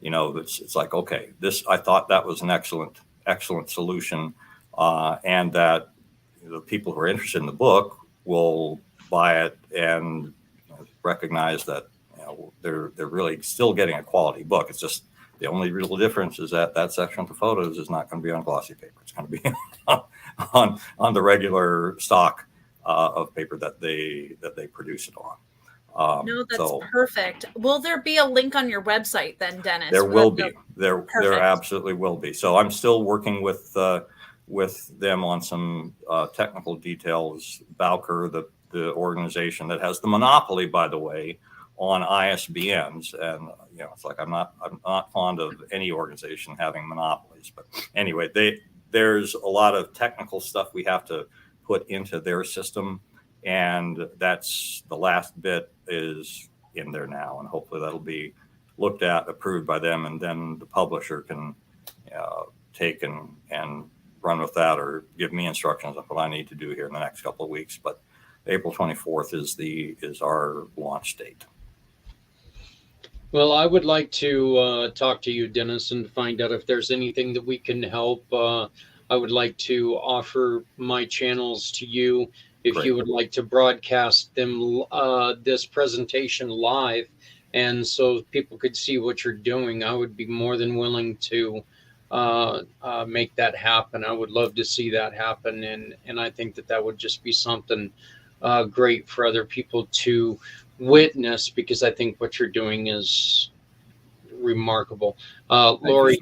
[SPEAKER 4] it's like, okay, I thought that was an excellent solution, and that the people who are interested in the book will buy it and recognize that they're really still getting a quality book. It's just the only real difference is that section of the photos is not going to be on glossy paper. It's going to be on the regular stock of paper that they produce it on.
[SPEAKER 2] No, that's perfect. Will there be a link on your website then, Dennis?
[SPEAKER 4] There will be. There absolutely will be. So I'm still working with them on some technical details. Bowker, the organization that has the monopoly, by the way, on ISBNs, and it's like I'm not fond of any organization having monopolies. But anyway, there's a lot of technical stuff we have to put into their system, and that's the last bit is in there now, and hopefully that'll be looked at, approved by them, and then the publisher can take and run with that, or give me instructions on what I need to do here in the next couple of weeks. But April 24th is our launch date.
[SPEAKER 1] Well, I would like to talk to you, Dennis, and find out if there's anything that we can help. I would like to offer my channels to you if
[SPEAKER 4] Great.
[SPEAKER 1] You would like to broadcast them this presentation live, and so people could see what you're doing. I would be more than willing to make that happen. I would love to see that happen, and I think that would just be something great for other people to witness, because I think what you're doing is remarkable. Lori,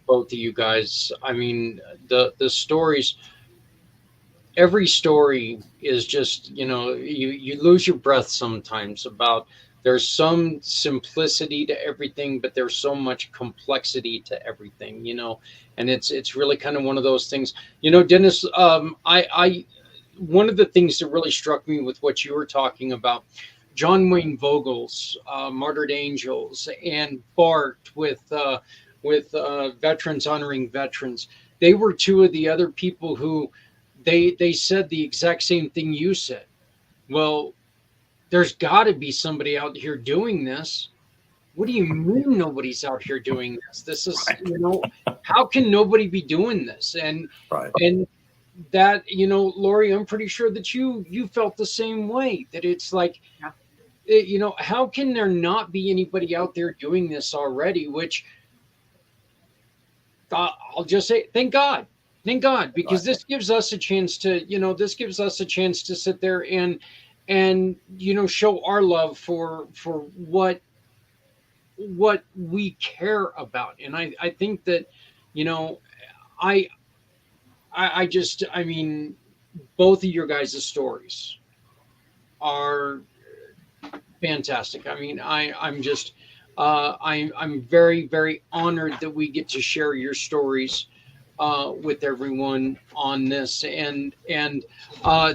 [SPEAKER 1] both of you guys, I mean, the stories, every story is just, you lose your breath sometimes about, there's some simplicity to everything, but there's so much complexity to everything, and it's really kind of one of those things, Dennis. One of the things that really struck me with what you were talking about, John Wayne Vogel's Martyred Angels, and Bart with veterans honoring veterans. They were two of the other people who they said the exact same thing you said. Well, there's got to be somebody out here doing this. What do you mean nobody's out here doing this? This is, how can nobody be doing this? And that, Lori, I'm pretty sure that you felt the same way, that it's like, how can there not be anybody out there doing this already? Which I'll just say, thank God, because this gives us a chance to, sit there and show our love for what we care about. And I think that, I mean, both of your guys' stories are fantastic. I mean, I'm just, I'm very, very honored that we get to share your stories with everyone on this. And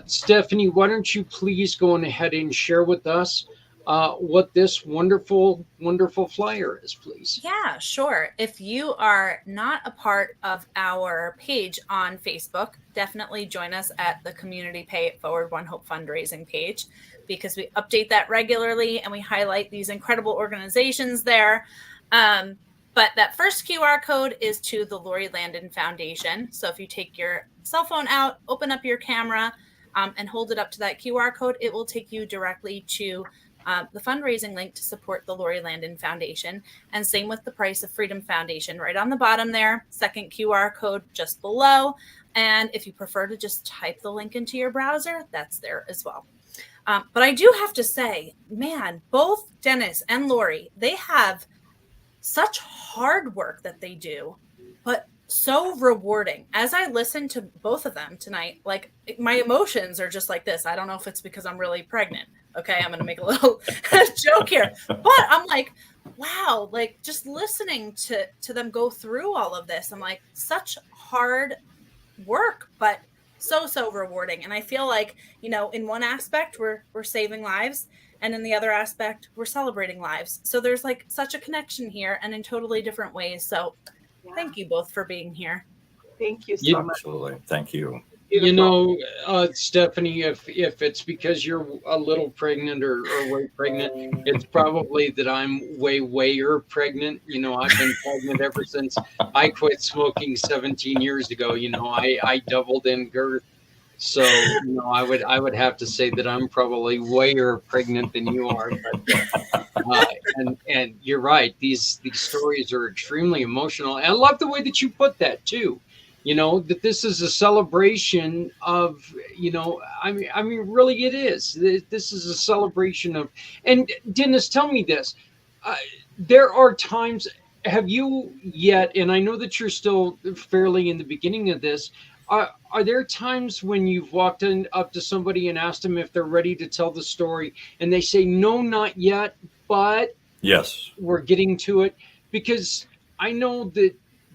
[SPEAKER 1] Stephanie, why don't you please go on ahead and share with us what this wonderful, wonderful flyer is, please.
[SPEAKER 2] Yeah, sure. If you are not a part of our page on Facebook, definitely join us at the Community Pay It Forward One Hope fundraising page, because we update that regularly and we highlight these incredible organizations there. But that first QR code is to the Lori Landin Foundation. So if you take your cell phone out, open up your camera, and hold it up to that QR code, it will take you directly to the fundraising link to support the Lori Landin Foundation. And same with the Price of Freedom Foundation, right on the bottom there, second QR code just below. And if you prefer to just type the link into your browser, that's there as well. But I do have to say, man, both Dennis and Lori, they have such hard work that they do, but so rewarding. As I listen to both of them tonight, like my emotions are just like this. I don't know if it's because I'm really pregnant. Okay, I'm going to make a little joke here, but I'm like, wow, like just listening to them go through all of this, I'm like, such hard work, but so rewarding. And I feel like, you know, in one aspect we're saving lives, and in the other aspect we're celebrating lives. So there's like such a connection here, and in totally different ways. So thank you both for being here.
[SPEAKER 3] Thank you so much.
[SPEAKER 4] Absolutely. Thank you.
[SPEAKER 1] You know, Stephanie, if it's because you're a little pregnant or way pregnant, it's probably that I'm wayer pregnant. You know, I've been pregnant ever since I quit smoking 17 years ago. You know, I doubled in girth. So, you know, I would have to say that I'm probably wayer pregnant than you are. But, and you're right. These stories are extremely emotional. And I love the way that you put that too. You know, that this is a celebration of, you know, I mean, really it is. This is a celebration of, and Dennis, tell me this. There are times, have you yet, and I know that you're still fairly in the beginning of this, are there times when you've walked up to somebody and asked them if they're ready to tell the story and they say, no, not yet, but
[SPEAKER 4] yes,
[SPEAKER 1] we're getting to it? Because I know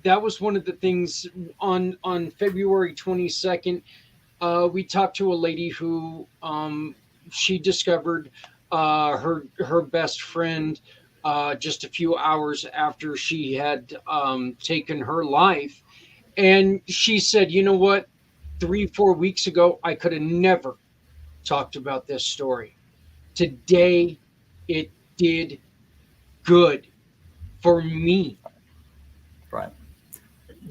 [SPEAKER 1] that was one of the things on February 22nd. We talked to a lady who she discovered her best friend just a few hours after she had taken her life. And she said, you know what, 3-4 weeks ago, I could have never talked about this story. Today, it did good for me.
[SPEAKER 4] Right.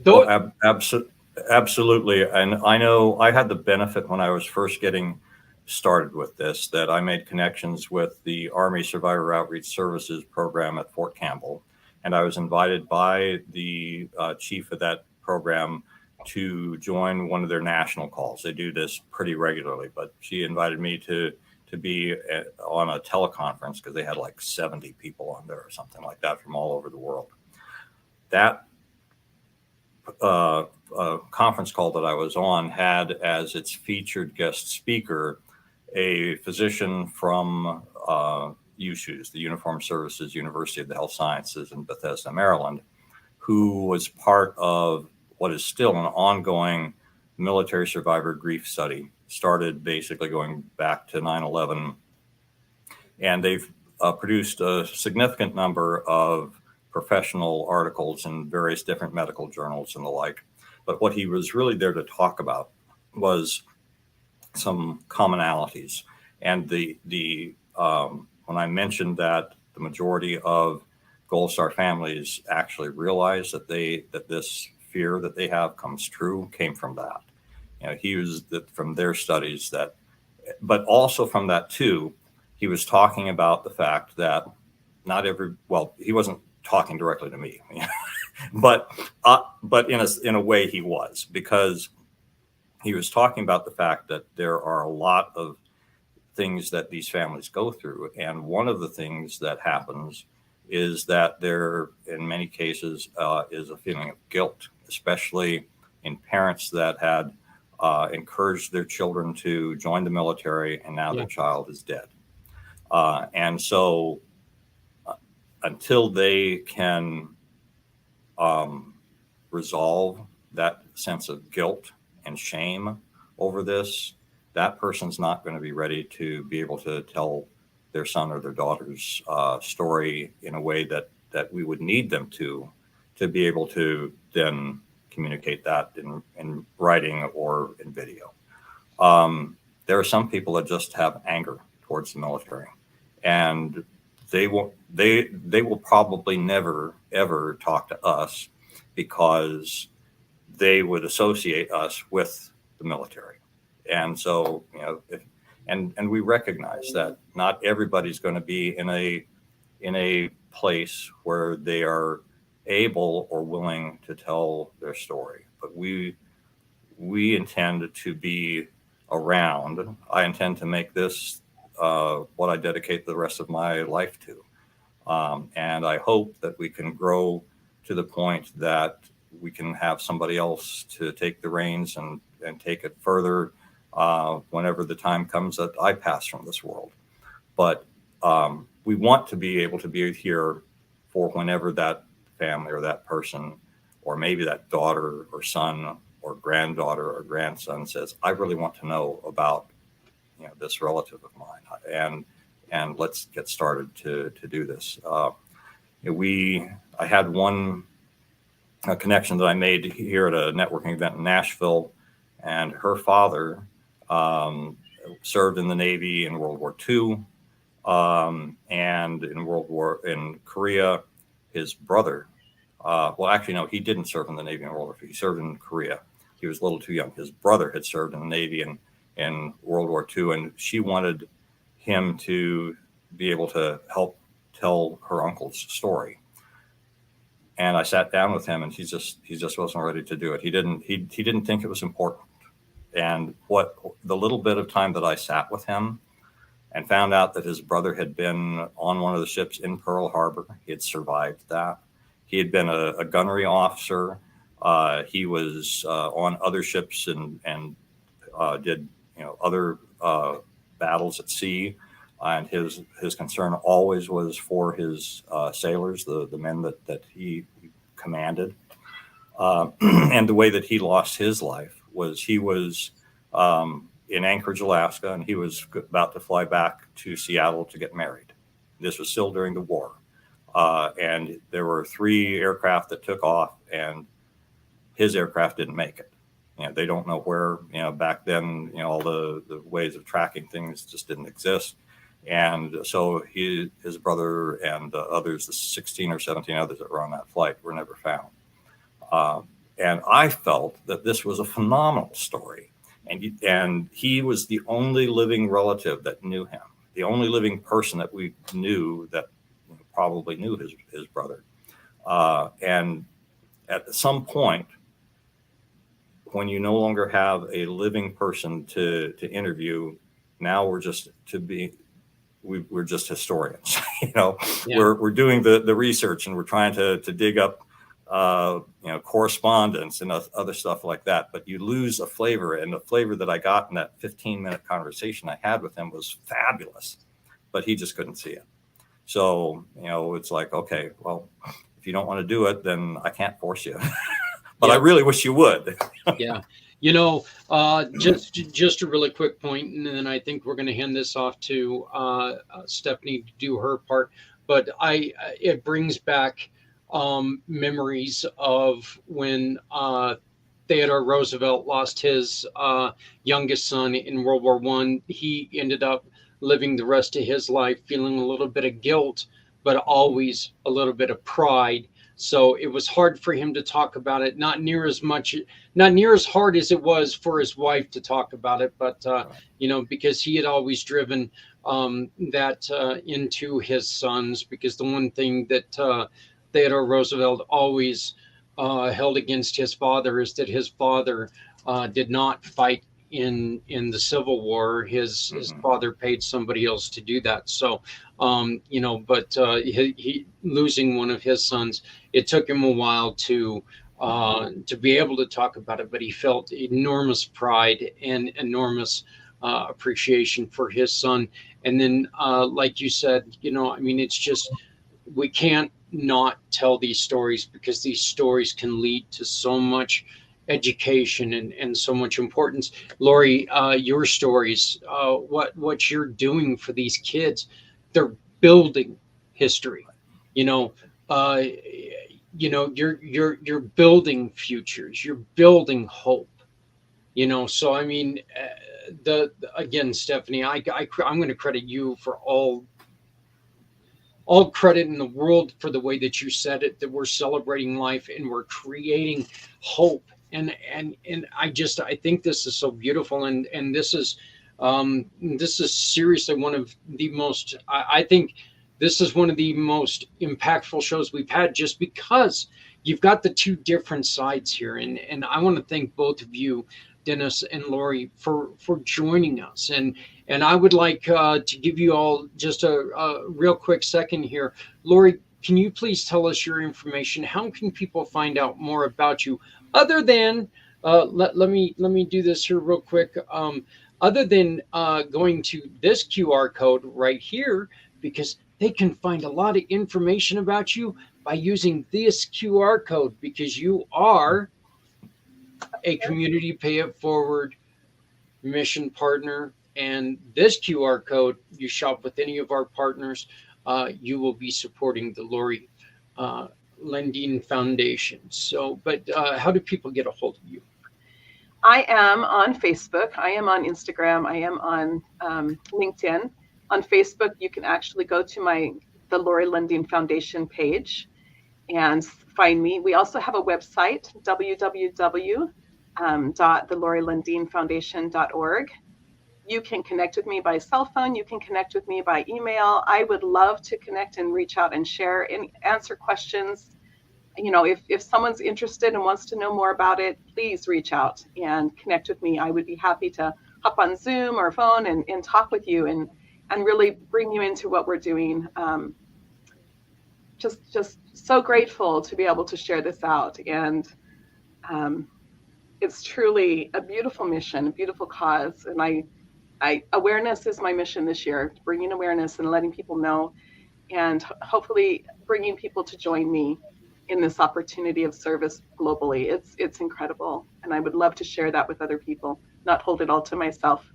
[SPEAKER 1] Though,
[SPEAKER 4] Absolutely. And I know I had the benefit when I was first getting started with this, that I made connections with the Army Survivor Outreach Services program at Fort Campbell. And I was invited by the chief of that program to join one of their national calls. They do this pretty regularly, but she invited me to be on a teleconference because they had like 70 people on there or something like that from all over the world. That conference call that I was on had as its featured guest speaker a physician from USUHS, the Uniformed Services University of the Health Sciences in Bethesda, Maryland, who was part of what is still an ongoing military survivor grief study, started basically going back to 9/11. And they've produced a significant number of professional articles in various different medical journals and the like. But what he was really there to talk about was some commonalities. And when I mentioned that the majority of Gold Star families actually realize that this fear that they have comes true, came from that. You know, he was from their studies that, but also from that too, he was talking about the fact that he wasn't talking directly to me, but in a way he was, because he was talking about the fact that there are a lot of things that these families go through. And one of the things that happens is that there, in many cases, is a feeling of guilt, especially in parents that had encouraged their children to join the military, and now their child is dead. And so until they can resolve that sense of guilt and shame over this, that person's not going to be ready to be able to tell their son or their daughter's story in a way that we would need them to be able to then communicate that in writing or in video. There are some people that just have anger towards the military, and they will probably never ever talk to us because they would associate us with the military. And so, and we recognize that not everybody's going to be in a place where they are able or willing to tell their story. But we intend to be around. I intend to make this what I dedicate the rest of my life to. And I hope that we can grow to the point that we can have somebody else to take the reins and take it further whenever the time comes that I pass from this world. But we want to be able to be here for whenever that family or that person, or maybe that daughter or son or granddaughter or grandson says, I really want to know about this relative of mine, and let's get started to do this. I had one connection that I made here at a networking event in Nashville, and her father served in the Navy in World War II, and in Korea, his brother. Well, actually, no, he didn't serve in the Navy in World War II. He served in Korea. He was a little too young. His brother had served in the Navy in World War II, and she wanted him to be able to help tell her uncle's story. And I sat down with him, and he just wasn't ready to do it. He didn't think it was important. And what the little bit of time that I sat with him and found out that his brother had been on one of the ships in Pearl Harbor, he had survived that. He had been a gunnery officer. He was on other ships and did other battles at sea. And his concern always was for his sailors, the men that he commanded. And the way that he lost his life was he was in Anchorage, Alaska, and he was about to fly back to Seattle to get married. This was still during the war. And there were 3 aircraft that took off, and his aircraft didn't make it. They don't know where, back then, all the ways of tracking things just didn't exist. And so his brother and others, the 16 or 17 others that were on that flight, were never found. And I felt that this was a phenomenal story. And he was the only living relative that knew him, the only living person that we knew that probably knew his brother. And at some point, when you no longer have a living person to interview, now we're just historians. Yeah. We're doing the research, and we're trying to dig up correspondence and other stuff like that. But you lose a flavor, and the flavor that I got in that 15-minute conversation I had with him was fabulous, but he just couldn't see it. So it's like, okay, well, if you don't want to do it, then I can't force you. But I really wish you would.
[SPEAKER 1] Yeah. Just a really quick point, and then I think we're going to hand this off to Stephanie to do her part. But it brings back memories of when Theodore Roosevelt lost his youngest son in World War I. He ended up living the rest of his life feeling a little bit of guilt, but always a little bit of pride. So it was hard for him to talk about it, not near as hard as it was for his wife to talk about it, but because he had always driven that into his sons, because the one thing that Theodore Roosevelt always held against his father is that his father did not fight in the Civil War. His father paid somebody else to do that. So, he losing one of his sons, it took him a while to be able to talk about it, but he felt enormous pride and enormous appreciation for his son. And then, like you said, it's just, we can't not tell these stories, because these stories can lead to so much education and so much importance. Lori, your stories, what you're doing for these kids, they're building history. You're building futures, you're building hope. So again, Stephanie, I'm going to credit you for all credit in the world for the way that you said it, that we're celebrating life and we're creating hope and I think this is so beautiful, and this is seriously one of the most, I think this is one of the most impactful shows we've had, just because you've got the two different sides here. And I want to thank both of you, Dennis and Lori, for joining us. And I would like to give you all just a real quick second here. Lori, can you please tell us your information? How can people find out more about you, other than let me do this here real quick. Other than going to this QR code right here, because they can find a lot of information about you by using this QR code, because you are a community pay it forward mission partner. And this QR code, you shop with any of our partners, you will be supporting the Lori Landin Foundation. So, but how do people get a hold of you?
[SPEAKER 3] I am on Facebook. I am on Instagram. I am on LinkedIn. On Facebook, you can actually go to the Lori Landin Foundation page and find me. We also have a website, www.thelorilandinfoundation.org. You can connect with me by cell phone. You can connect with me by email. I would love to connect and reach out and share and answer questions. You know, if someone's interested and wants to know more about it, please reach out and connect with me. I would be happy to hop on Zoom or phone and talk with you and really bring you into what we're doing. Just so grateful to be able to share this out. And it's truly a beautiful mission, a beautiful cause. And awareness is my mission this year, bringing awareness and letting people know, and hopefully bringing people to join me in this opportunity of service globally. It's incredible. And I would love to share that with other people, not hold it all to myself.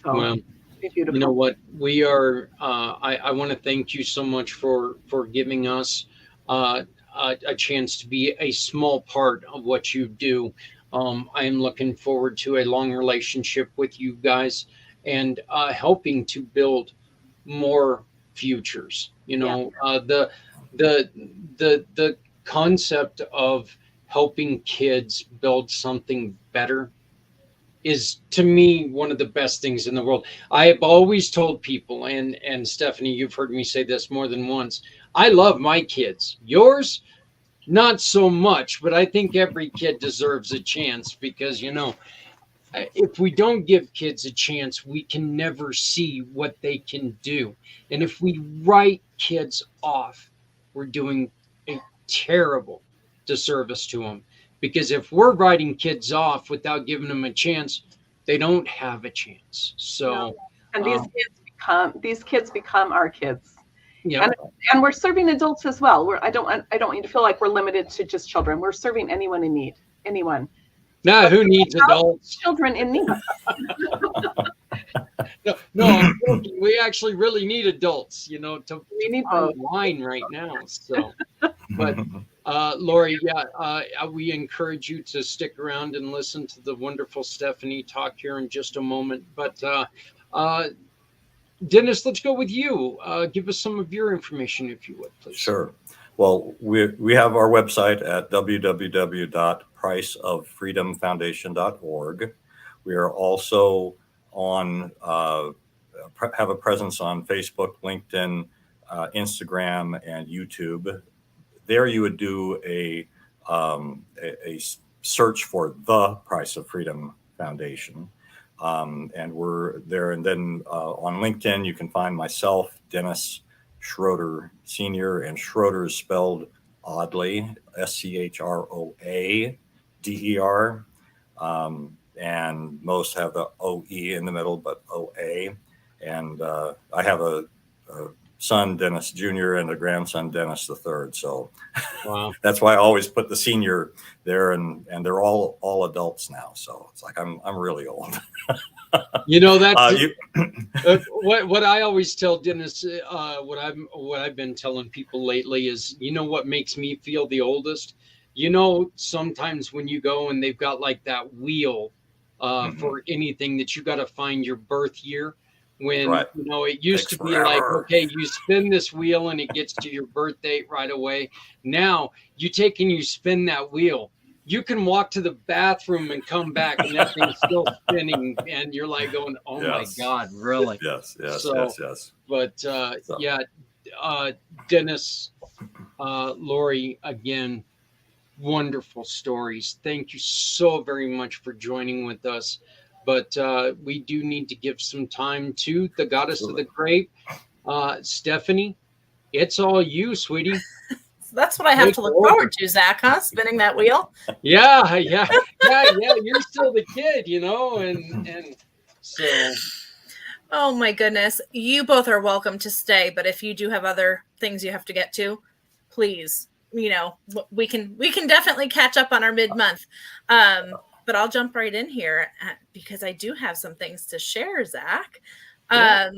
[SPEAKER 3] So
[SPEAKER 1] well,
[SPEAKER 3] beautiful.
[SPEAKER 1] You know what, we are, I want to thank you so much for giving us a chance to be a small part of what you do. I am looking forward to a long relationship with you guys, and helping to build more futures. You know, the concept of helping kids build something better is, to me, one of the best things in the world. I have always told people, and Stephanie, you've heard me say this more than once, I love my kids. Yours, not so much, but I think every kid deserves a chance, because, you know, if we don't give kids a chance, we can never see what they can do. And if we write kids off, we're doing a terrible disservice to them. Because if we're writing kids off without giving them a chance, they don't have a chance. So,
[SPEAKER 3] and these kids become our kids.
[SPEAKER 1] Yeah,
[SPEAKER 3] and we're serving adults as well. I don't want you to feel like we're limited to just children. We're serving anyone in need. Anyone.
[SPEAKER 1] Now, who needs adults?
[SPEAKER 3] Children in need.
[SPEAKER 1] No, I'm joking. We actually really need adults, you know,
[SPEAKER 3] we need
[SPEAKER 1] both wine right now. So, but Lori, we encourage you to stick around and listen to the wonderful Stephanie talk here in just a moment. But Dennis, let's go with you. Give us some of your information, if you would, please.
[SPEAKER 4] Sure. Well, we have our website at www.priceoffreedomfoundation.org. We are also on have a presence on Facebook, LinkedIn, Instagram, and YouTube. There you would do a search for the Price of Freedom Foundation. And we're there. And then on LinkedIn, you can find myself, Dennis Schroeder Sr., and Schroeder is spelled oddly, SCHROADER. And most have the OE in the middle, but OA. And I have a son, Dennis Jr., and a grandson, Dennis III. So
[SPEAKER 1] wow.
[SPEAKER 4] That's why I always put the senior there, and they're all adults now. So it's like I'm really old.
[SPEAKER 1] You know, that's what I always tell Dennis. What I've been telling people lately is, you know, what makes me feel the oldest. You know, sometimes when you go and they've got like that wheel for anything that you got to find your birth year. When,
[SPEAKER 4] right.
[SPEAKER 1] You know, it used to be like, okay, you spin this wheel and it gets to your birth date right away. Now you take and you spin that wheel you can walk to the bathroom and come back and that thing's still spinning, and you're like going, oh
[SPEAKER 4] Yes.
[SPEAKER 1] my God, really?
[SPEAKER 4] Yes.
[SPEAKER 1] So,
[SPEAKER 4] Yes.
[SPEAKER 1] But yeah, Dennis, Lori, again, wonderful stories. Thank you so very much for joining with us. But we do need to give some time to the goddess
[SPEAKER 4] Absolutely.
[SPEAKER 1] of the grape, Stephanie. It's all you, sweetie.
[SPEAKER 2] So that's what I have
[SPEAKER 1] Take
[SPEAKER 2] to look
[SPEAKER 1] over.
[SPEAKER 2] forward to, Zach, huh? Spinning that wheel.
[SPEAKER 1] Yeah. You're still the kid, and so.
[SPEAKER 2] Oh my goodness. You both are welcome to stay, but if you do have other things you have to get to, please, we can definitely catch up on our mid-month. But I'll jump right in here because I do have some things to share, Zach.
[SPEAKER 1] Yeah.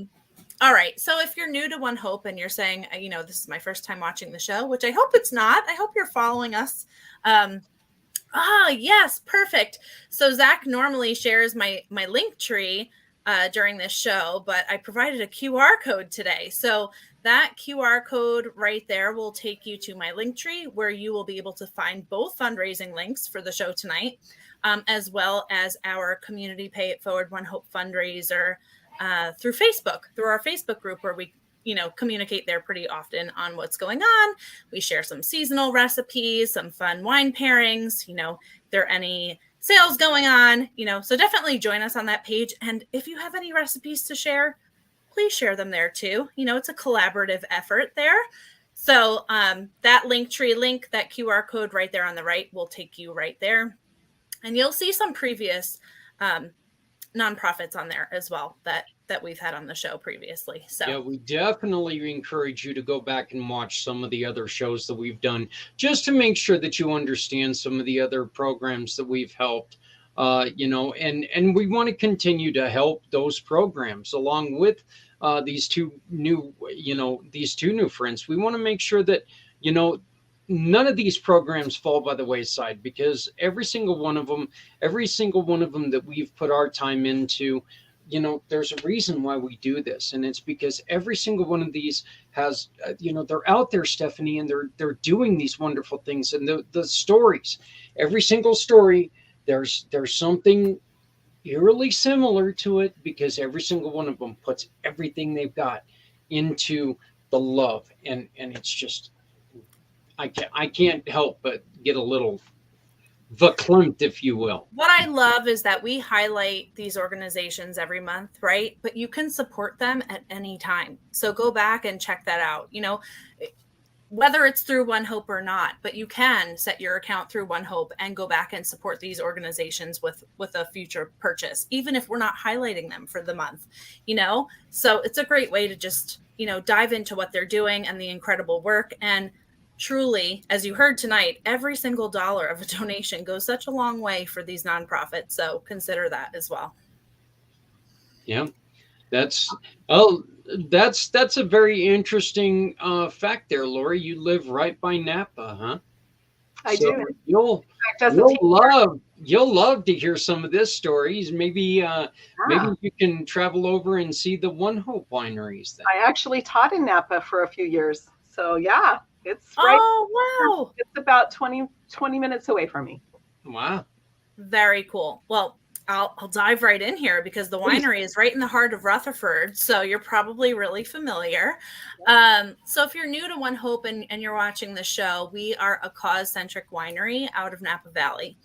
[SPEAKER 2] All right. So if you're new to OneHope and you're saying, this is my first time watching the show, which I hope it's not, I hope you're following us. Yes, perfect. So Zach normally shares my link tree during this show, but I provided a QR code today. So that QR code right there will take you to my link tree, where you will be able to find both fundraising links for the show tonight, as well as our community Pay It Forward OneHope fundraiser through Facebook, through our Facebook group, where we communicate there pretty often on what's going on. We share some seasonal recipes, some fun wine pairings, there are any sales going on, so definitely join us on that page. And if you have any recipes to share, please share them there too. It's a collaborative effort there. So that Linktree link, that QR code right there on the right will take you right there. And you'll see some previous nonprofits on there as well that we've had on the show previously. So
[SPEAKER 1] yeah, we definitely encourage you to go back and watch some of the other shows that we've done, just to make sure that you understand some of the other programs that we've helped, and we want to continue to help those programs along with these two new friends. We want to make sure that none of these programs fall by the wayside, because every single one of them that we've put our time into, there's a reason why we do this. And it's because every single one of these has, they're out there, Stephanie, and they're doing these wonderful things. And the stories, every single story, there's something eerily similar to it, because every single one of them puts everything they've got into the love. And it's just, I can't help but get a little verklempt, if you will.
[SPEAKER 2] What I love is that we highlight these organizations every month, right? But you can support them at any time. So go back and check that out. Whether it's through OneHope or not, but you can set your account through OneHope and go back and support these organizations with a future purchase, even if we're not highlighting them for the month, So it's a great way to just, dive into what they're doing and the incredible work. And truly, as you heard tonight, every single dollar of a donation goes such a long way for these nonprofits. So consider that as well.
[SPEAKER 1] Yeah, that's a very interesting fact there, Lori. You live right by Napa, huh?
[SPEAKER 3] I do.
[SPEAKER 1] You'll love to hear some of this stories. Maybe you can travel over and see the OneHope wineries then.
[SPEAKER 3] I actually taught in Napa for a few years. So yeah. It's right.
[SPEAKER 2] Oh, wow.
[SPEAKER 3] It's about 20 minutes away from me.
[SPEAKER 1] Wow.
[SPEAKER 2] Very cool. Well, I'll dive right in here, because the winery is right in the heart of Rutherford. So you're probably really familiar. So if you're new to OneHope and you're watching the show, we are a cause-centric winery out of Napa Valley.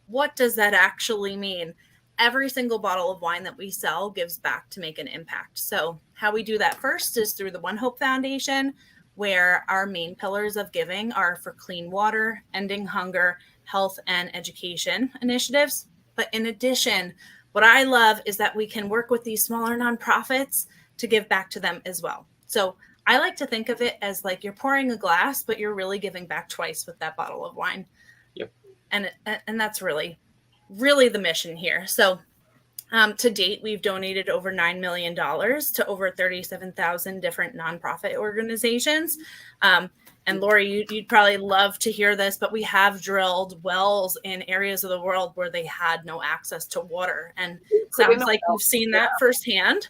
[SPEAKER 2] What does that actually mean? Every single bottle of wine that we sell gives back to make an impact. So how we do that first is through the OneHope Foundation, where our main pillars of giving are for clean water, ending hunger, health, and education initiatives. But in addition, what I love is that we can work with these smaller nonprofits to give back to them as well. So I like to think of it as like you're pouring a glass, but you're really giving back twice with that bottle of wine.
[SPEAKER 1] Yep.
[SPEAKER 2] And that's really, really the mission here. So to date, we've donated over $9 million to over 37,000 different nonprofit organizations. And Lori, you'd probably love to hear this, but we have drilled wells in areas of the world where they had no access to water. And it sounds like you've seen that firsthand.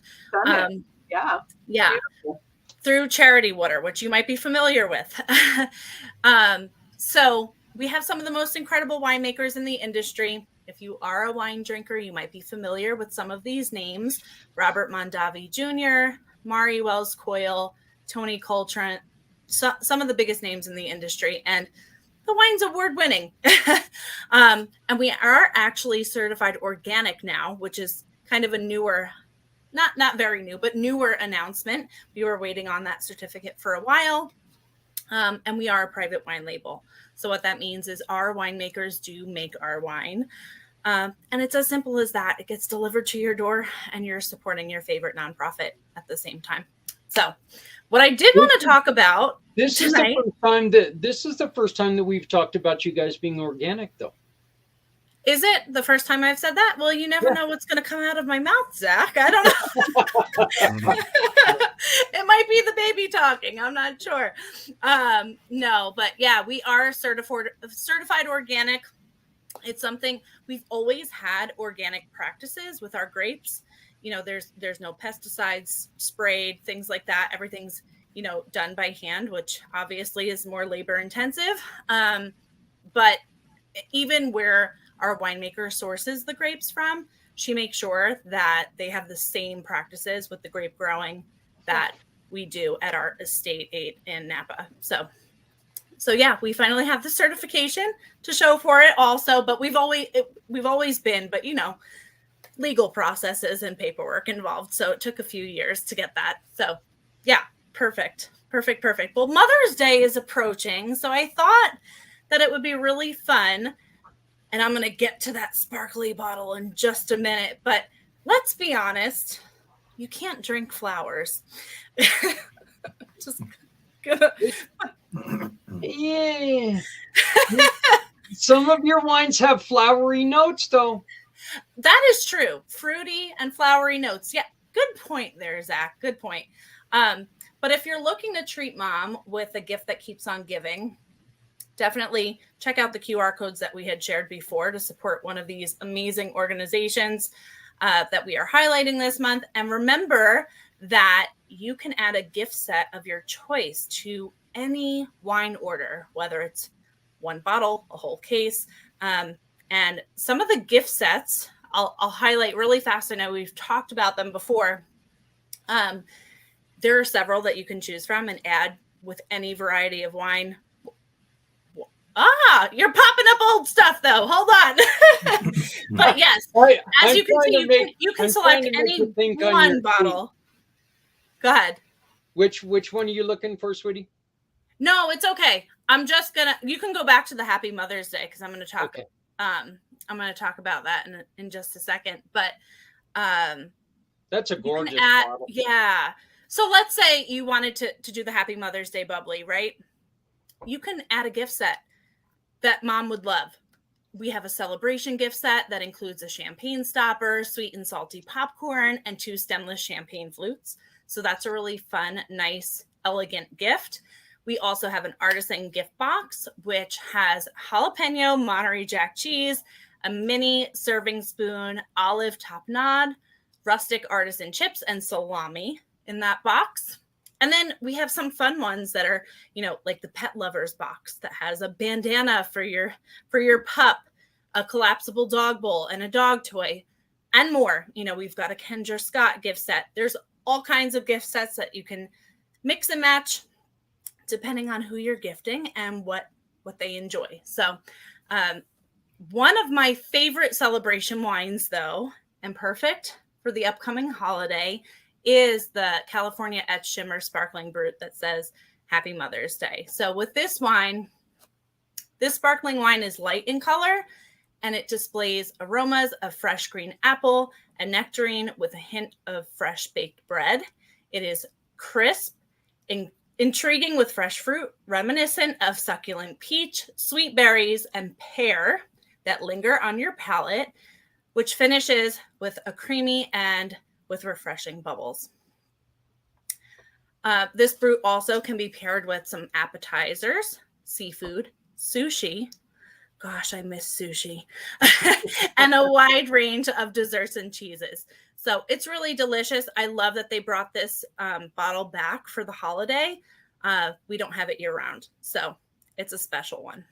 [SPEAKER 3] Yeah.
[SPEAKER 2] Through charity water, which you might be familiar with. So we have some of the most incredible winemakers in the industry. If you are a wine drinker, you might be familiar with some of these names: Robert Mondavi Jr., Mari Wells Coyle, Tony Coltrane, some of the biggest names in the industry. And the wine's award winning. And we are actually certified organic now, which is kind of a newer, not very new, but newer announcement. We were waiting on that certificate for a while. And we are a private wine label. So what that means is our winemakers do make our wine. And it's as simple as that. It gets delivered to your door and you're supporting your favorite nonprofit at the same time. So what I did want to talk about tonight.
[SPEAKER 1] This is the first time that we've talked about you guys being organic, though.
[SPEAKER 2] Is it the first time I've said that? Well, you never know what's going to come out of my mouth, Zach. I don't know. It might be the baby talking. I'm not sure. No, but yeah, we are certified organic. It's something we've always had organic practices with our grapes. You know, there's no pesticides sprayed, things like that. Everything's, you know, done by hand, which obviously is more labor intensive. But even where our winemaker sources the grapes from, she makes sure that they have the same practices with the grape growing that we do at our Estate 8 in Napa. So yeah, we finally have the certification to show for it also, but we've always been, but you know, legal processes and paperwork involved. So it took a few years to get that. So yeah, perfect. Well, Mother's Day is approaching. So I thought that it would be really fun. And I'm going to get to that sparkly bottle in just a minute. But let's be honest, you can't drink flowers. Just gonna...
[SPEAKER 1] Yeah. Some of your wines have flowery notes, though.
[SPEAKER 2] That is true. Fruity and flowery notes. Yeah, good point there, Zach. Good point. But if you're looking to treat mom with a gift that keeps on giving, definitely check out the QR codes that we had shared before to support one of these amazing organizations that we are highlighting this month. And remember that you can add a gift set of your choice to any wine order, whether it's one bottle, a whole case. And some of the gift sets, I'll highlight really fast. I know we've talked about them before. There are several that you can choose from and add with any variety of wine. You're popping up old stuff, though. Hold on. But yes, as you can see, you can select any one bottle. Go ahead.
[SPEAKER 1] Which one are you looking for, sweetie?
[SPEAKER 2] No, it's okay. I'm just you can go back to the Happy Mother's Day because I'm going to talk.
[SPEAKER 1] Okay.
[SPEAKER 2] I'm going to talk about that in just a second. But
[SPEAKER 1] that's a gorgeous bottle.
[SPEAKER 2] Yeah. So let's say you wanted to do the Happy Mother's Day bubbly, right? You can add a gift set that mom would love. We have a celebration gift set that includes a champagne stopper, sweet and salty popcorn, and 2 stemless champagne flutes. So that's a really fun, nice, elegant gift. We also have an artisan gift box, which has jalapeno Monterey Jack cheese, a mini serving spoon, olive tapenade, rustic artisan chips, and salami in that box. And then we have some fun ones that are, you know, like the pet lovers box that has a bandana for your pup, a collapsible dog bowl, and a dog toy, and more. You know, we've got a Kendra Scott gift set. There's all kinds of gift sets that you can mix and match depending on who you're gifting and what they enjoy. So one of my favorite celebration wines, though, and perfect for the upcoming holiday, is the California Etched Shimmer Sparkling Brut that says Happy Mother's Day. So with this wine, this sparkling wine is light in color and it displays aromas of fresh green apple and nectarine with a hint of fresh baked bread. It is crisp and intriguing with fresh fruit, reminiscent of succulent peach, sweet berries, and pear that linger on your palate, which finishes with a creamy and with refreshing bubbles. This brut also can be paired with some appetizers, seafood, sushi. Gosh, I miss sushi. And a wide range of desserts and cheeses. So it's really delicious. I love that they brought this bottle back for the holiday. We don't have it year round. So it's a special one.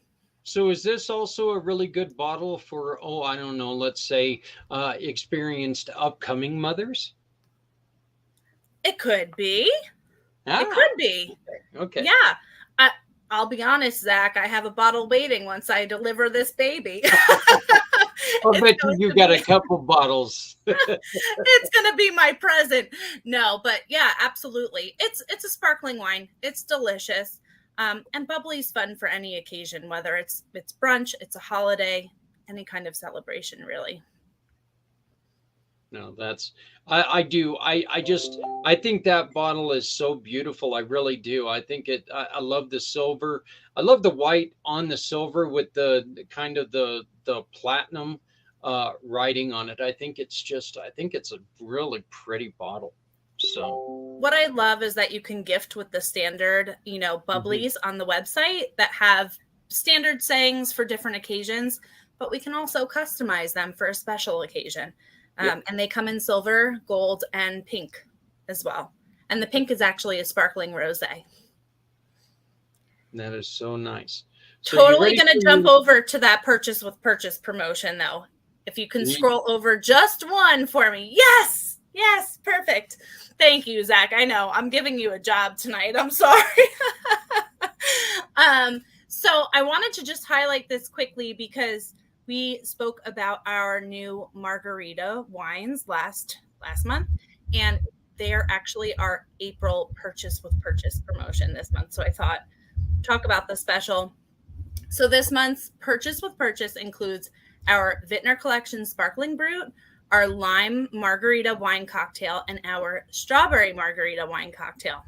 [SPEAKER 1] So is this also a really good bottle for, oh, I don't know, let's say experienced upcoming mothers?
[SPEAKER 2] It could be.
[SPEAKER 1] Ah,
[SPEAKER 2] It could be.
[SPEAKER 1] okay.
[SPEAKER 2] Yeah. I'll be honest, Zach, I have a bottle waiting once I deliver this baby.
[SPEAKER 1] I'll bet you got a couple bottles.
[SPEAKER 2] It's going to be my present. No, but yeah, absolutely. It's a sparkling wine. It's delicious. And bubbly's fun for any occasion, whether it's brunch, it's a holiday, any kind of celebration, really.
[SPEAKER 1] No, that's I do. I think that bottle is so beautiful. I really do. I think I love the silver. I love the white on the silver with the kind of the platinum writing on it. I think it's a really pretty bottle. So
[SPEAKER 2] What I love is that you can gift with the standard, bubblies on the website that have standard sayings for different occasions, but we can also customize them for a special occasion. And they come in silver, gold, and pink as well. And the pink is actually a sparkling rosé.
[SPEAKER 1] that is so nice. So
[SPEAKER 2] Totally going to jump over to that purchase with purchase promotion, though. If you can scroll over just one for me. Yes. Yes. Perfect. Thank you, Zach. I know I'm giving you a job tonight. I'm sorry. So I wanted to just highlight this quickly because we spoke about our new margarita wines last month, and they're actually our April purchase with purchase promotion this month. So I thought, talk about the special. So this month's purchase with purchase includes our Vintner Collection Sparkling Brut, our Lime Margarita Wine Cocktail, and our Strawberry Margarita Wine Cocktail.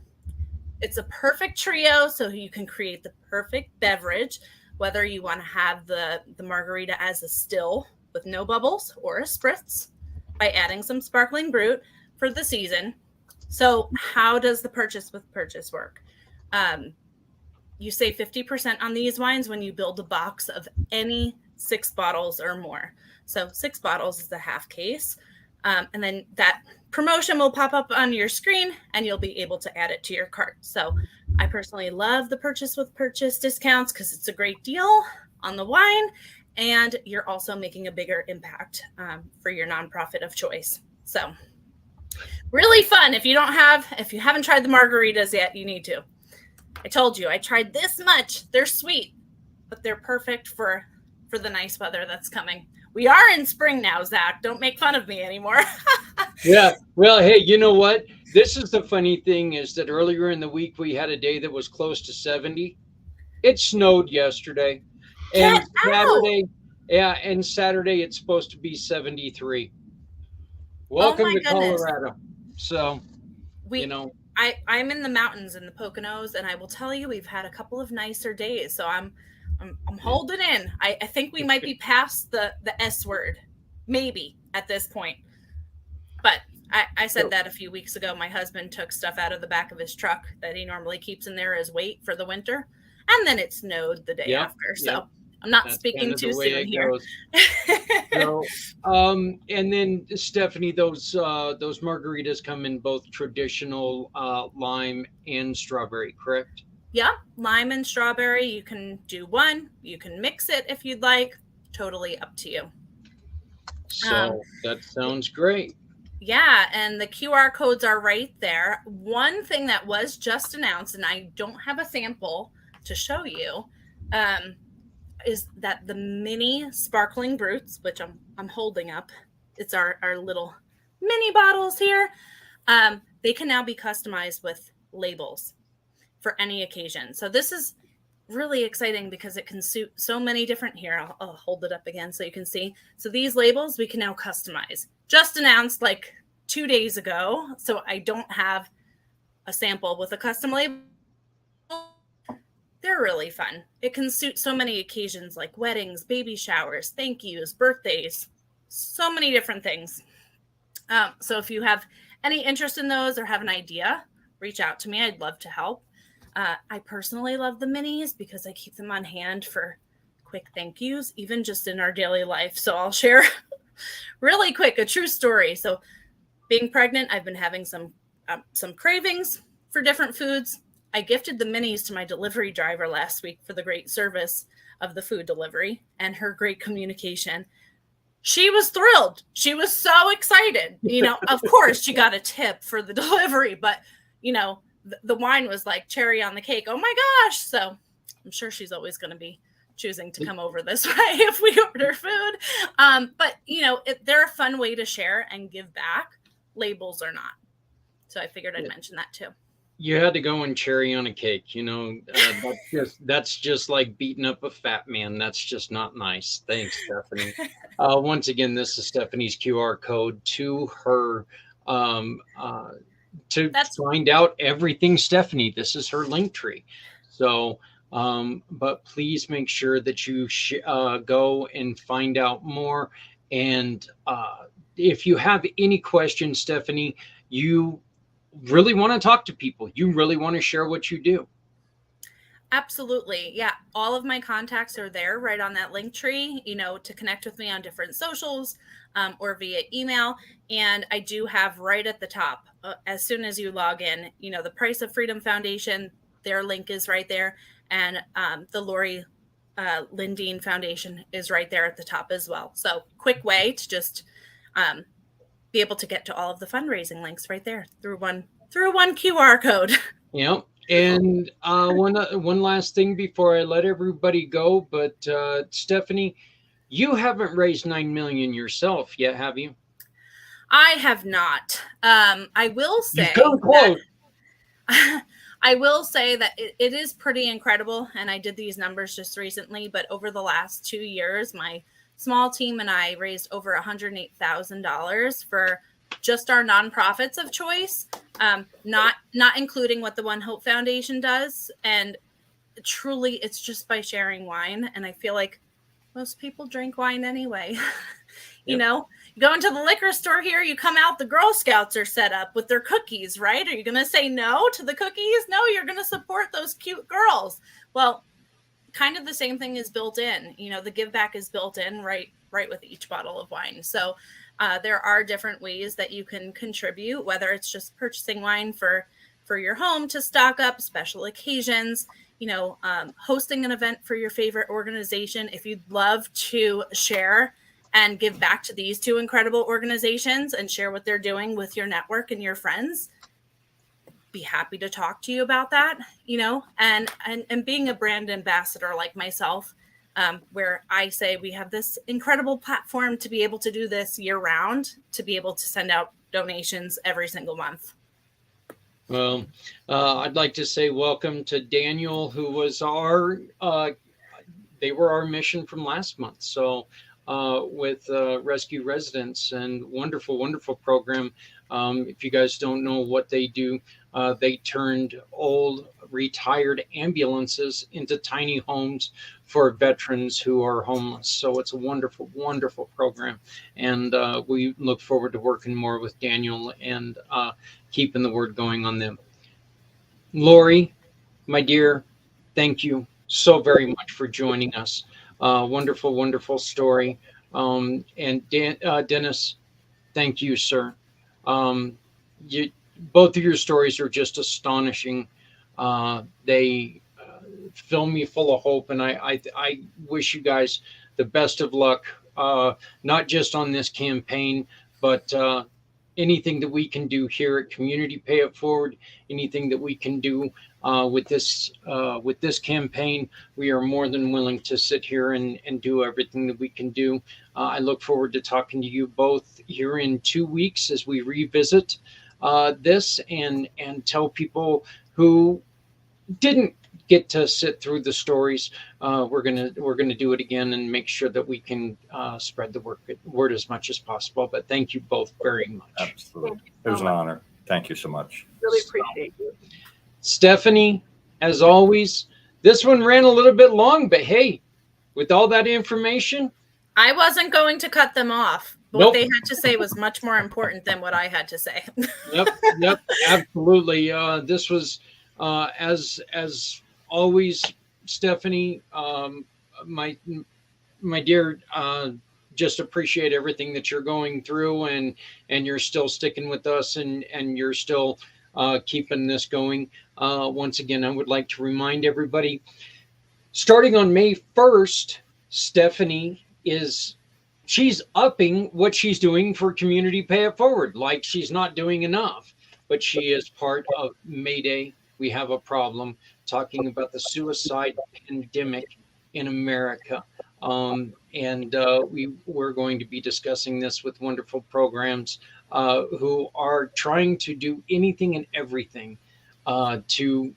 [SPEAKER 2] It's a perfect trio, so you can create the perfect beverage, whether you want to have the margarita as a still with no bubbles or a spritz by adding some sparkling brut for the season. So how does the purchase with purchase work? You save 50% on these wines when you build a box of any 6 bottles or more. So 6 bottles is the half case. And then that promotion will pop up on your screen and you'll be able to add it to your cart. So I personally love the purchase with purchase discounts because it's a great deal on the wine, and you're also making a bigger impact for your nonprofit of choice. So really fun. If you haven't tried the margaritas yet, you need to. I told you, I tried this much. They're sweet, but they're perfect for the nice weather that's coming. We are in spring now, Zach. Don't make fun of me anymore.
[SPEAKER 1] Yeah. Well, hey, you know what? This is the funny thing is that earlier in the week we had a day that was close to 70. It snowed yesterday. And Saturday, and Saturday it's supposed to be 73. Welcome to Colorado. So,
[SPEAKER 2] I'm in the mountains in the Poconos, and I will tell you we've had a couple of nicer days. So I'm holding in. I think we might be past the S word, maybe at this point. But I said that a few weeks ago. My husband took stuff out of the back of his truck that he normally keeps in there as weight for the winter. And then it snowed the day after. So I'm not speaking too soon here.
[SPEAKER 1] So, and then Stephanie, those margaritas come in both traditional lime and strawberry, correct?
[SPEAKER 2] Yeah, lime and strawberry. You can do one. You can mix it if you'd like. Totally up to you.
[SPEAKER 1] So that sounds great.
[SPEAKER 2] Yeah, and the QR codes are right there. One thing that was just announced, and I don't have a sample to show you, is that the mini sparkling brutes, which I'm holding up, it's our little mini bottles here. They can now be customized with labels for any occasion. So this is really exciting because it can suit so many different. Here, I'll hold it up again so you can see. So these labels we can now customize. Just announced like 2 days ago, so I don't have a sample with a custom label. They're really fun. It can suit so many occasions like weddings, baby showers, thank yous, birthdays, so many different things. So if you have any interest in those or have an idea, reach out to me. I'd love to help. I personally love the minis because I keep them on hand for quick thank yous, even just in our daily life. So I'll share really quick a true story. So being pregnant, I've been having some cravings for different foods. I gifted the minis to my delivery driver last week for the great service of the food delivery and her great communication. She was thrilled. She was so excited. Of course she got a tip for the delivery, but the wine was like cherry on the cake. Oh my gosh. So I'm sure she's always going to be choosing to come over this way if we order food. But they're a fun way to share and give back. Labels are not. So I figured I'd mention that too.
[SPEAKER 1] You had to go and cherry on a cake, that's just like beating up a fat man. That's just not nice. Thanks, Stephanie. Once again, this is Stephanie's QR code to her find out everything Stephanie. This is her link tree. So, but please make sure that you go and find out more. And if you have any questions, Stephanie, you really want to talk to people, you really want to share what you do.
[SPEAKER 2] Absolutely. Yeah. All of my contacts are there right on that link tree, to connect with me on different socials or via email. And I do have right at the top, as soon as you log in, the Price of Freedom Foundation, their link is right there. And the Lori Landin Foundation is right there at the top as well. So quick way to just be able to get to all of the fundraising links right there through one QR code.
[SPEAKER 1] Yeah. And one last thing before I let everybody go, but Stephanie, you haven't raised $9 million yourself yet, have you?
[SPEAKER 2] I have not. I will say
[SPEAKER 1] You've come close.
[SPEAKER 2] I will say that it is pretty incredible, and I did these numbers just recently, but over the last 2 years, my small team and I raised over $108,000 for just our nonprofits of choice, not including what the ONEHOPE Foundation does. And truly, it's just by sharing wine. And I feel like most people drink wine anyway. You go into the liquor store here, you come out, the Girl Scouts are set up with their cookies, right? Are you going to say no to the cookies? No, you're going to support those cute girls. Well, kind of the same thing is built in, the give back is built in right with each bottle of wine. So there are different ways that you can contribute, whether it's just purchasing wine for your home to stock up special occasions, hosting an event for your favorite organization. If you'd love to share and give back to these two incredible organizations and share what they're doing with your network and your friends, be happy to talk to you about that, and being a brand ambassador like myself, where I say we have this incredible platform to be able to do this year round, to be able to send out donations every single month.
[SPEAKER 1] Well, I'd like to say welcome to Daniel, who was they were our mission from last month. So with Rescue Residents, and wonderful program. If you guys don't know what they do, they turned old retired ambulances into tiny homes for veterans who are homeless. So it's a wonderful program. And we look forward to working more with Daniel and keeping the word going on them. Lori, my dear, thank you so very much for joining us. Wonderful story. And Dennis, thank you, sir. Both of your stories are just astonishing. They fill me full of hope, and I wish you guys the best of luck, not just on this campaign, but anything that we can do here at Community Pay It Forward, anything that we can do with this campaign, we are more than willing to sit here and do everything that we can do. I look forward to talking to you both here in 2 weeks as we revisit this and tell people who didn't get to sit through the stories. We're gonna do it again and make sure that we can spread the word as much as possible. But thank you both very much.
[SPEAKER 4] Absolutely, it was an honor. Thank you so much.
[SPEAKER 3] Really appreciate you.
[SPEAKER 1] Stephanie, as always, this one ran a little bit long, but hey, with all that information,
[SPEAKER 2] I wasn't going to cut them off. What they had to say was much more important than what I had to say.
[SPEAKER 1] Yep, absolutely. This was, as always, Stephanie, my dear, just appreciate everything that you're going through, and you're still sticking with us, and you're still keeping this going. Once again, I would like to remind everybody, starting on May 1st, Stephanie she's upping what she's doing for Community Pay It Forward. Like, she's not doing enough, but she is part of Mayday. We have a problem, talking about the suicide pandemic in America. And we're going to be discussing this with wonderful programs who are trying to do anything and everything to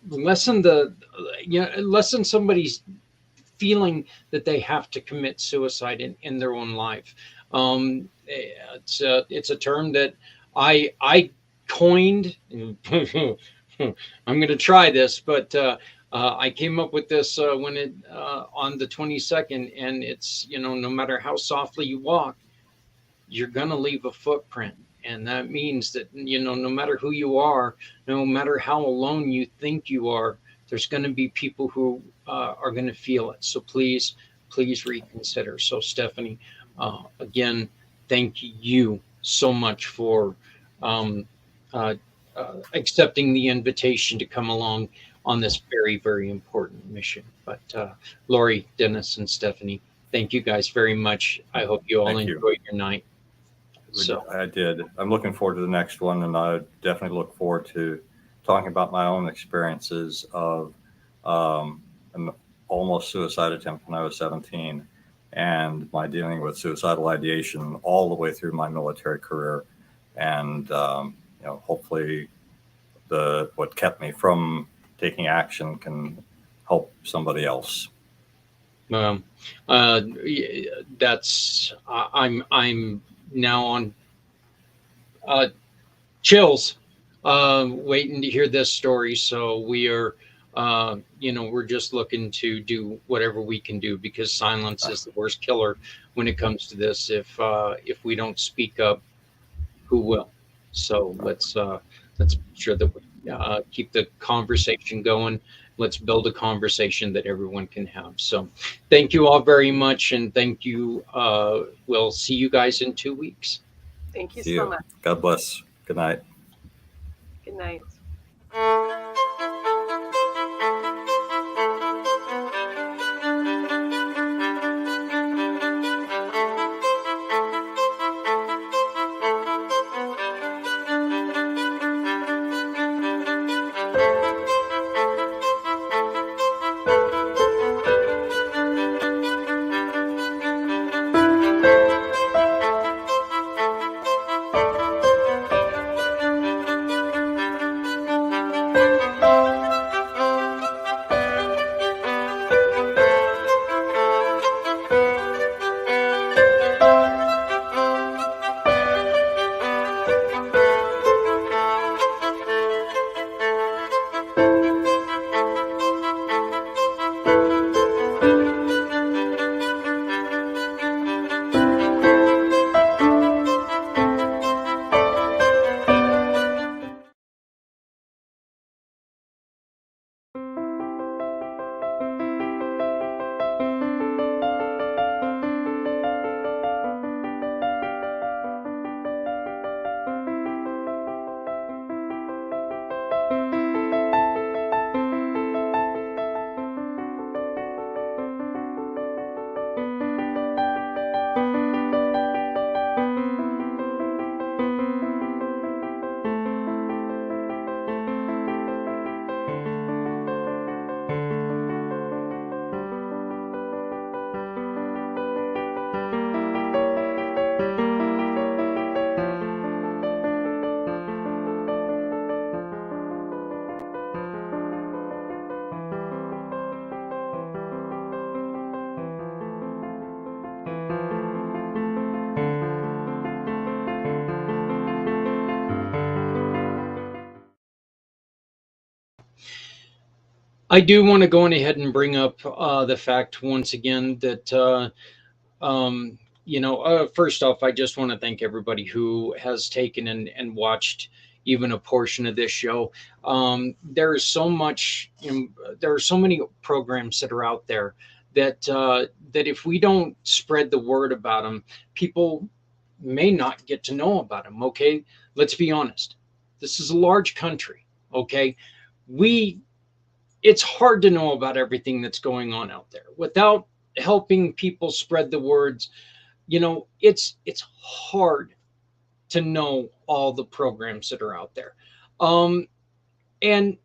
[SPEAKER 1] lessen somebody's feeling that they have to commit suicide in their own life. It's a term that I coined. I'm going to try this, but I came up with this when on the 22nd, and it's, no matter how softly you walk, you're going to leave a footprint. And that means that, no matter who you are, no matter how alone you think you are, there's going to be people who are going to feel it. So please reconsider. So Stephanie, again, thank you so much for accepting the invitation to come along on this very, very important mission. But Lori, Dennis, and Stephanie, thank you guys very much. I hope you all enjoyed your night. So
[SPEAKER 4] I did. I'm looking forward to the next one, and I definitely look forward to talking about my own experiences of an almost suicide attempt when I was 17, and my dealing with suicidal ideation all the way through my military career, and hopefully what kept me from taking action can help somebody else.
[SPEAKER 1] That's I'm now on chills waiting to hear this story. So we are we're just looking to do whatever we can do, because silence is the worst killer when it comes to this. If we don't speak up, who will? So let's make sure that we keep the conversation going. Let's build a conversation that everyone can have. So thank you all very much. And thank you. We'll see you guys in 2 weeks.
[SPEAKER 3] Thank you so much.
[SPEAKER 4] God bless. Good night.
[SPEAKER 3] Good night.
[SPEAKER 1] I do want to go on ahead and bring up the fact once again that, first off, I just want to thank everybody who has taken and watched even a portion of this show. There is so much, there are so many programs that are out there that that if we don't spread the word about them, people may not get to know about them. Okay, let's be honest. This is a large country, okay? It's hard to know about everything that's going on out there without helping people spread the words. You know, it's hard to know all the programs that are out there. And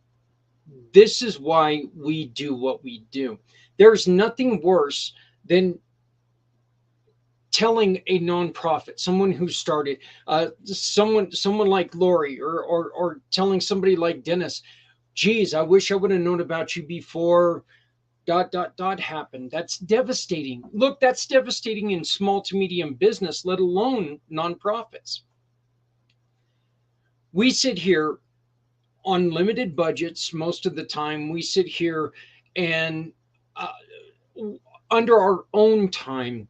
[SPEAKER 1] this is why we do what we do. There's nothing worse than telling a nonprofit, someone who started, someone like Lori, or telling somebody like Dennis, geez, I wish I would have known about you before ... happened. That's devastating. Look, that's devastating in small to medium business, let alone nonprofits. We sit here on limited budgets most of the time. We sit here and under our own time,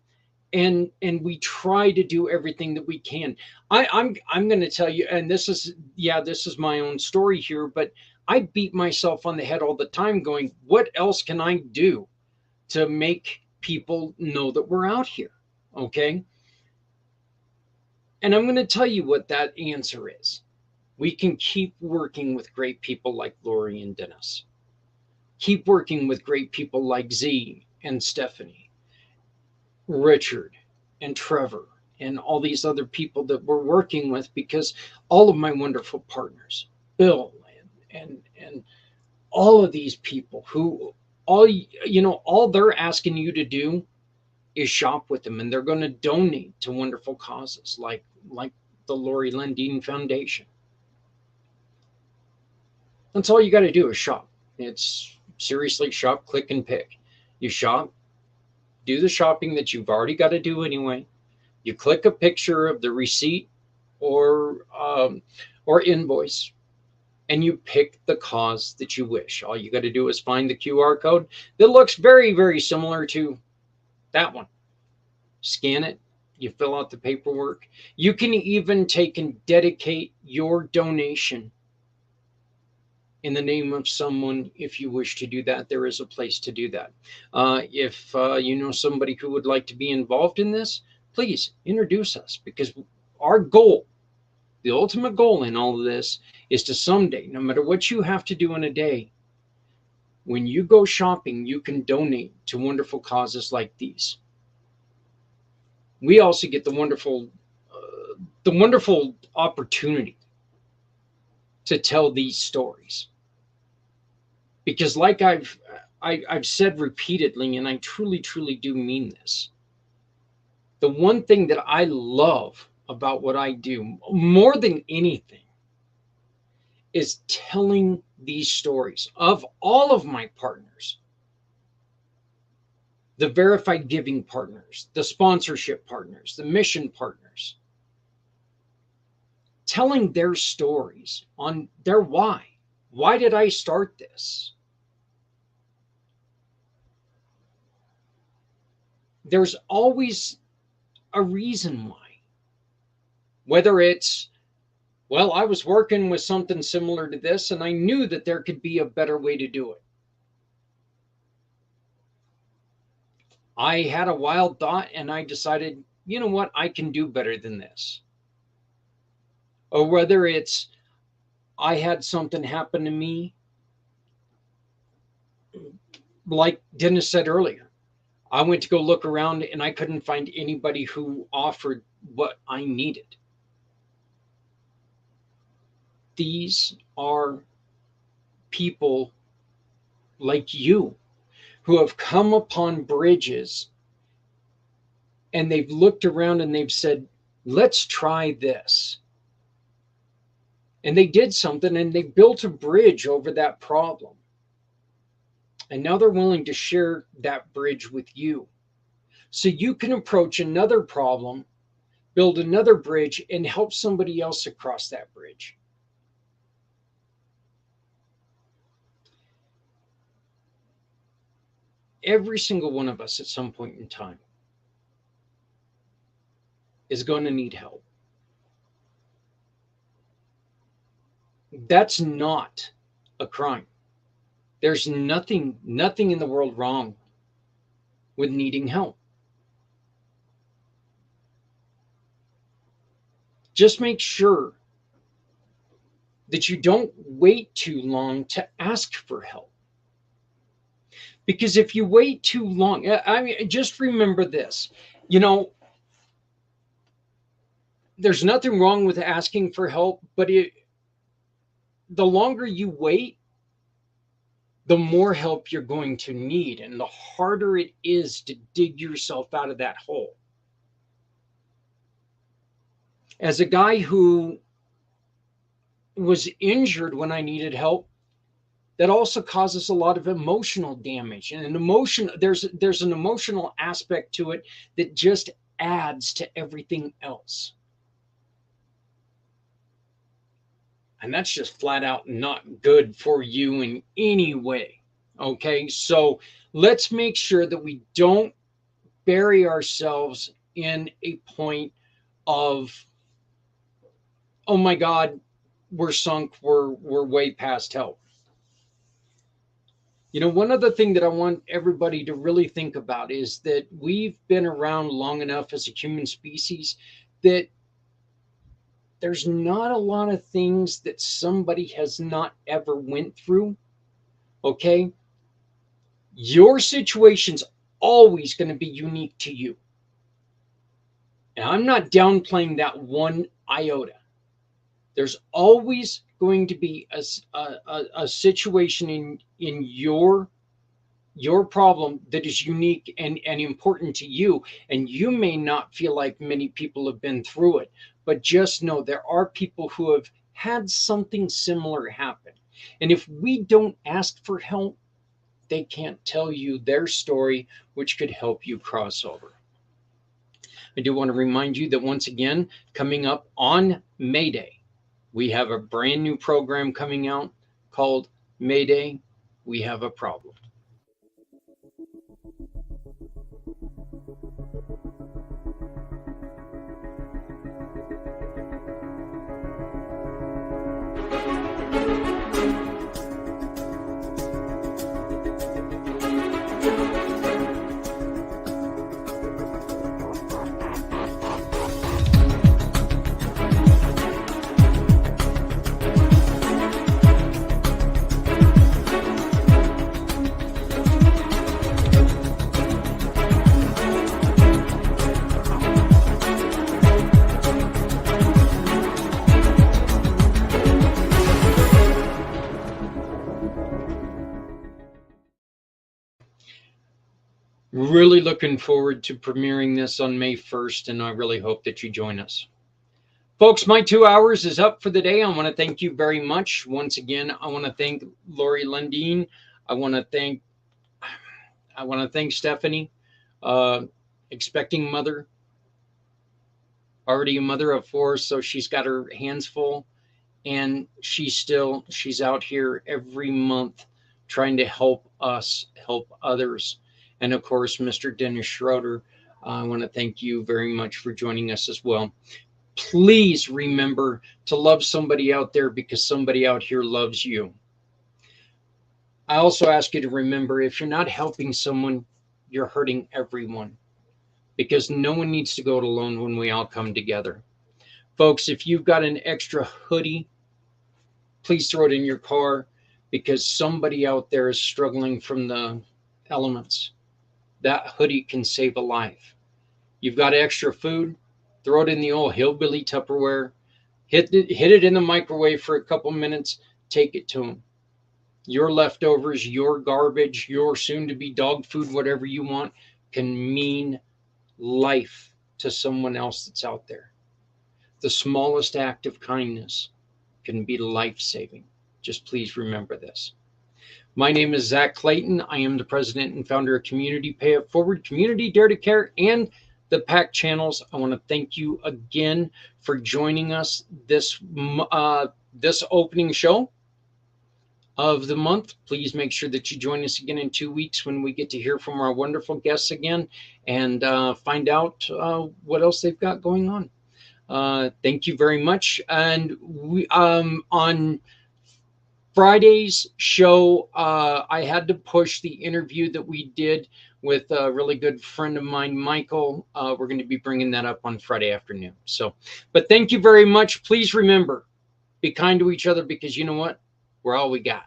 [SPEAKER 1] and we try to do everything that we can. I'm going to tell you, and this is my own story here, but I beat myself on the head all the time going, what else can I do to make people know that we're out here? Okay. And I'm going to tell you what that answer is. We can keep working with great people like Lori and Dennis. Keep working with great people like Z and Stephanie, Richard and Trevor, and all these other people that we're working with, because all of my wonderful partners, Bill and all of these people who all they're asking you to do is shop with them, and they're going to donate to wonderful causes like the Lori Landin Foundation. That's all you got to do is shop. It's seriously shop, click and pick. You shop, do the shopping that you've already got to do anyway. You click a picture of the receipt or invoice, and you pick the cause that you wish. All you got to do is find the QR code that looks very, very similar to that one. Scan it. You fill out the paperwork. You can even take and dedicate your donation in the name of someone. If you wish to do that, there is a place to do that. If you know somebody who would like to be involved in this, please introduce us, because our goal, the ultimate goal in all of this, is to someday, no matter what you have to do in a day, when you go shopping, you can donate to wonderful causes like these. We also get the wonderful opportunity to tell these stories, because like I've said repeatedly, and I truly do mean this, the one thing that I love about what I do more than anything is telling these stories of all of my partners, the verified giving partners, the sponsorship partners, the mission partners, telling their stories on their why. Why did I start this? There's always a reason why. Whether it's, well, I was working with something similar to this and I knew that there could be a better way to do it. I had a wild thought and I decided, you know what, I can do better than this. Or whether it's, I had something happen to me, like Dennis said earlier. I went to go look around and I couldn't find anybody who offered what I needed. These are people like you who have come upon bridges and they've looked around and they've said, let's try this. And they did something and they built a bridge over that problem. And now they're willing to share that bridge with you. So you can approach another problem, build another bridge, and help somebody else across that bridge. Every single one of us at some point in time is going to need help. That's not a crime. There's nothing in the world wrong with needing help. Just make sure that you don't wait too long to ask for help. Because if you wait too long, I mean, just remember this, you know, there's nothing wrong with asking for help, but the longer you wait, the more help you're going to need, and the harder it is to dig yourself out of that hole. As a guy who was injured when I needed help, that also causes a lot of emotional damage, and there's an emotional aspect to it that just adds to everything else. And that's just flat out not good for you in any way. Okay, so let's make sure that we don't bury ourselves in a point of, oh my God, we're sunk, we're way past help. You know, one other thing that I want everybody to really think about is that we've been around long enough as a human species that there's not a lot of things that somebody has not ever went through. Okay? Your situation's always going to be unique to you. And I'm not downplaying that one iota. There's always going to be a situation in your problem that is unique and important to you. And you may not feel like many people have been through it, but just know there are people who have had something similar happen. And if we don't ask for help, they can't tell you their story, which could help you cross over. I do want to remind you that once again, coming up on May Day, we have a brand new program coming out called Mayday, We Have a Problem. Really looking forward to premiering this on May 1st, and I really hope that you join us. Folks, my 2 hours is up for the day. I want to thank you very much. Once again, I want to thank Lori Landin. I want to thank Stephanie, expecting mother, already a mother of 4, so she's got her hands full, and she's out here every month trying to help us help others. And of course, Mr. Dennis Schroeder, I want to thank you very much for joining us as well. Please remember to love somebody out there, because somebody out here loves you. I also ask you to remember, if you're not helping someone, you're hurting everyone, because no one needs to go it alone when we all come together. Folks, if you've got an extra hoodie, please throw it in your car, because somebody out there is struggling from the elements. That hoodie can save a life. You've got extra food, throw it in the old hillbilly Tupperware, hit it in the microwave for a couple minutes, take it to them. Your leftovers, your garbage, your soon-to-be dog food, whatever you want, can mean life to someone else that's out there. The smallest act of kindness can be life-saving. Just please remember this. My name is Zach Clayton. I am the president and founder of Community Pay It Forward, Community Dare to Care, and the pACT channels. I want to thank you again for joining us this opening show of the month. Please make sure that you join us again in 2 weeks when we get to hear from our wonderful guests again and find out what else they've got going on. Thank you very much. And we on Friday's show, I had to push the interview that we did with a really good friend of mine, Michael. We're going to be bringing that up on Friday afternoon. But thank you very much. Please remember, Be kind to each other, because you know what? We're all we got.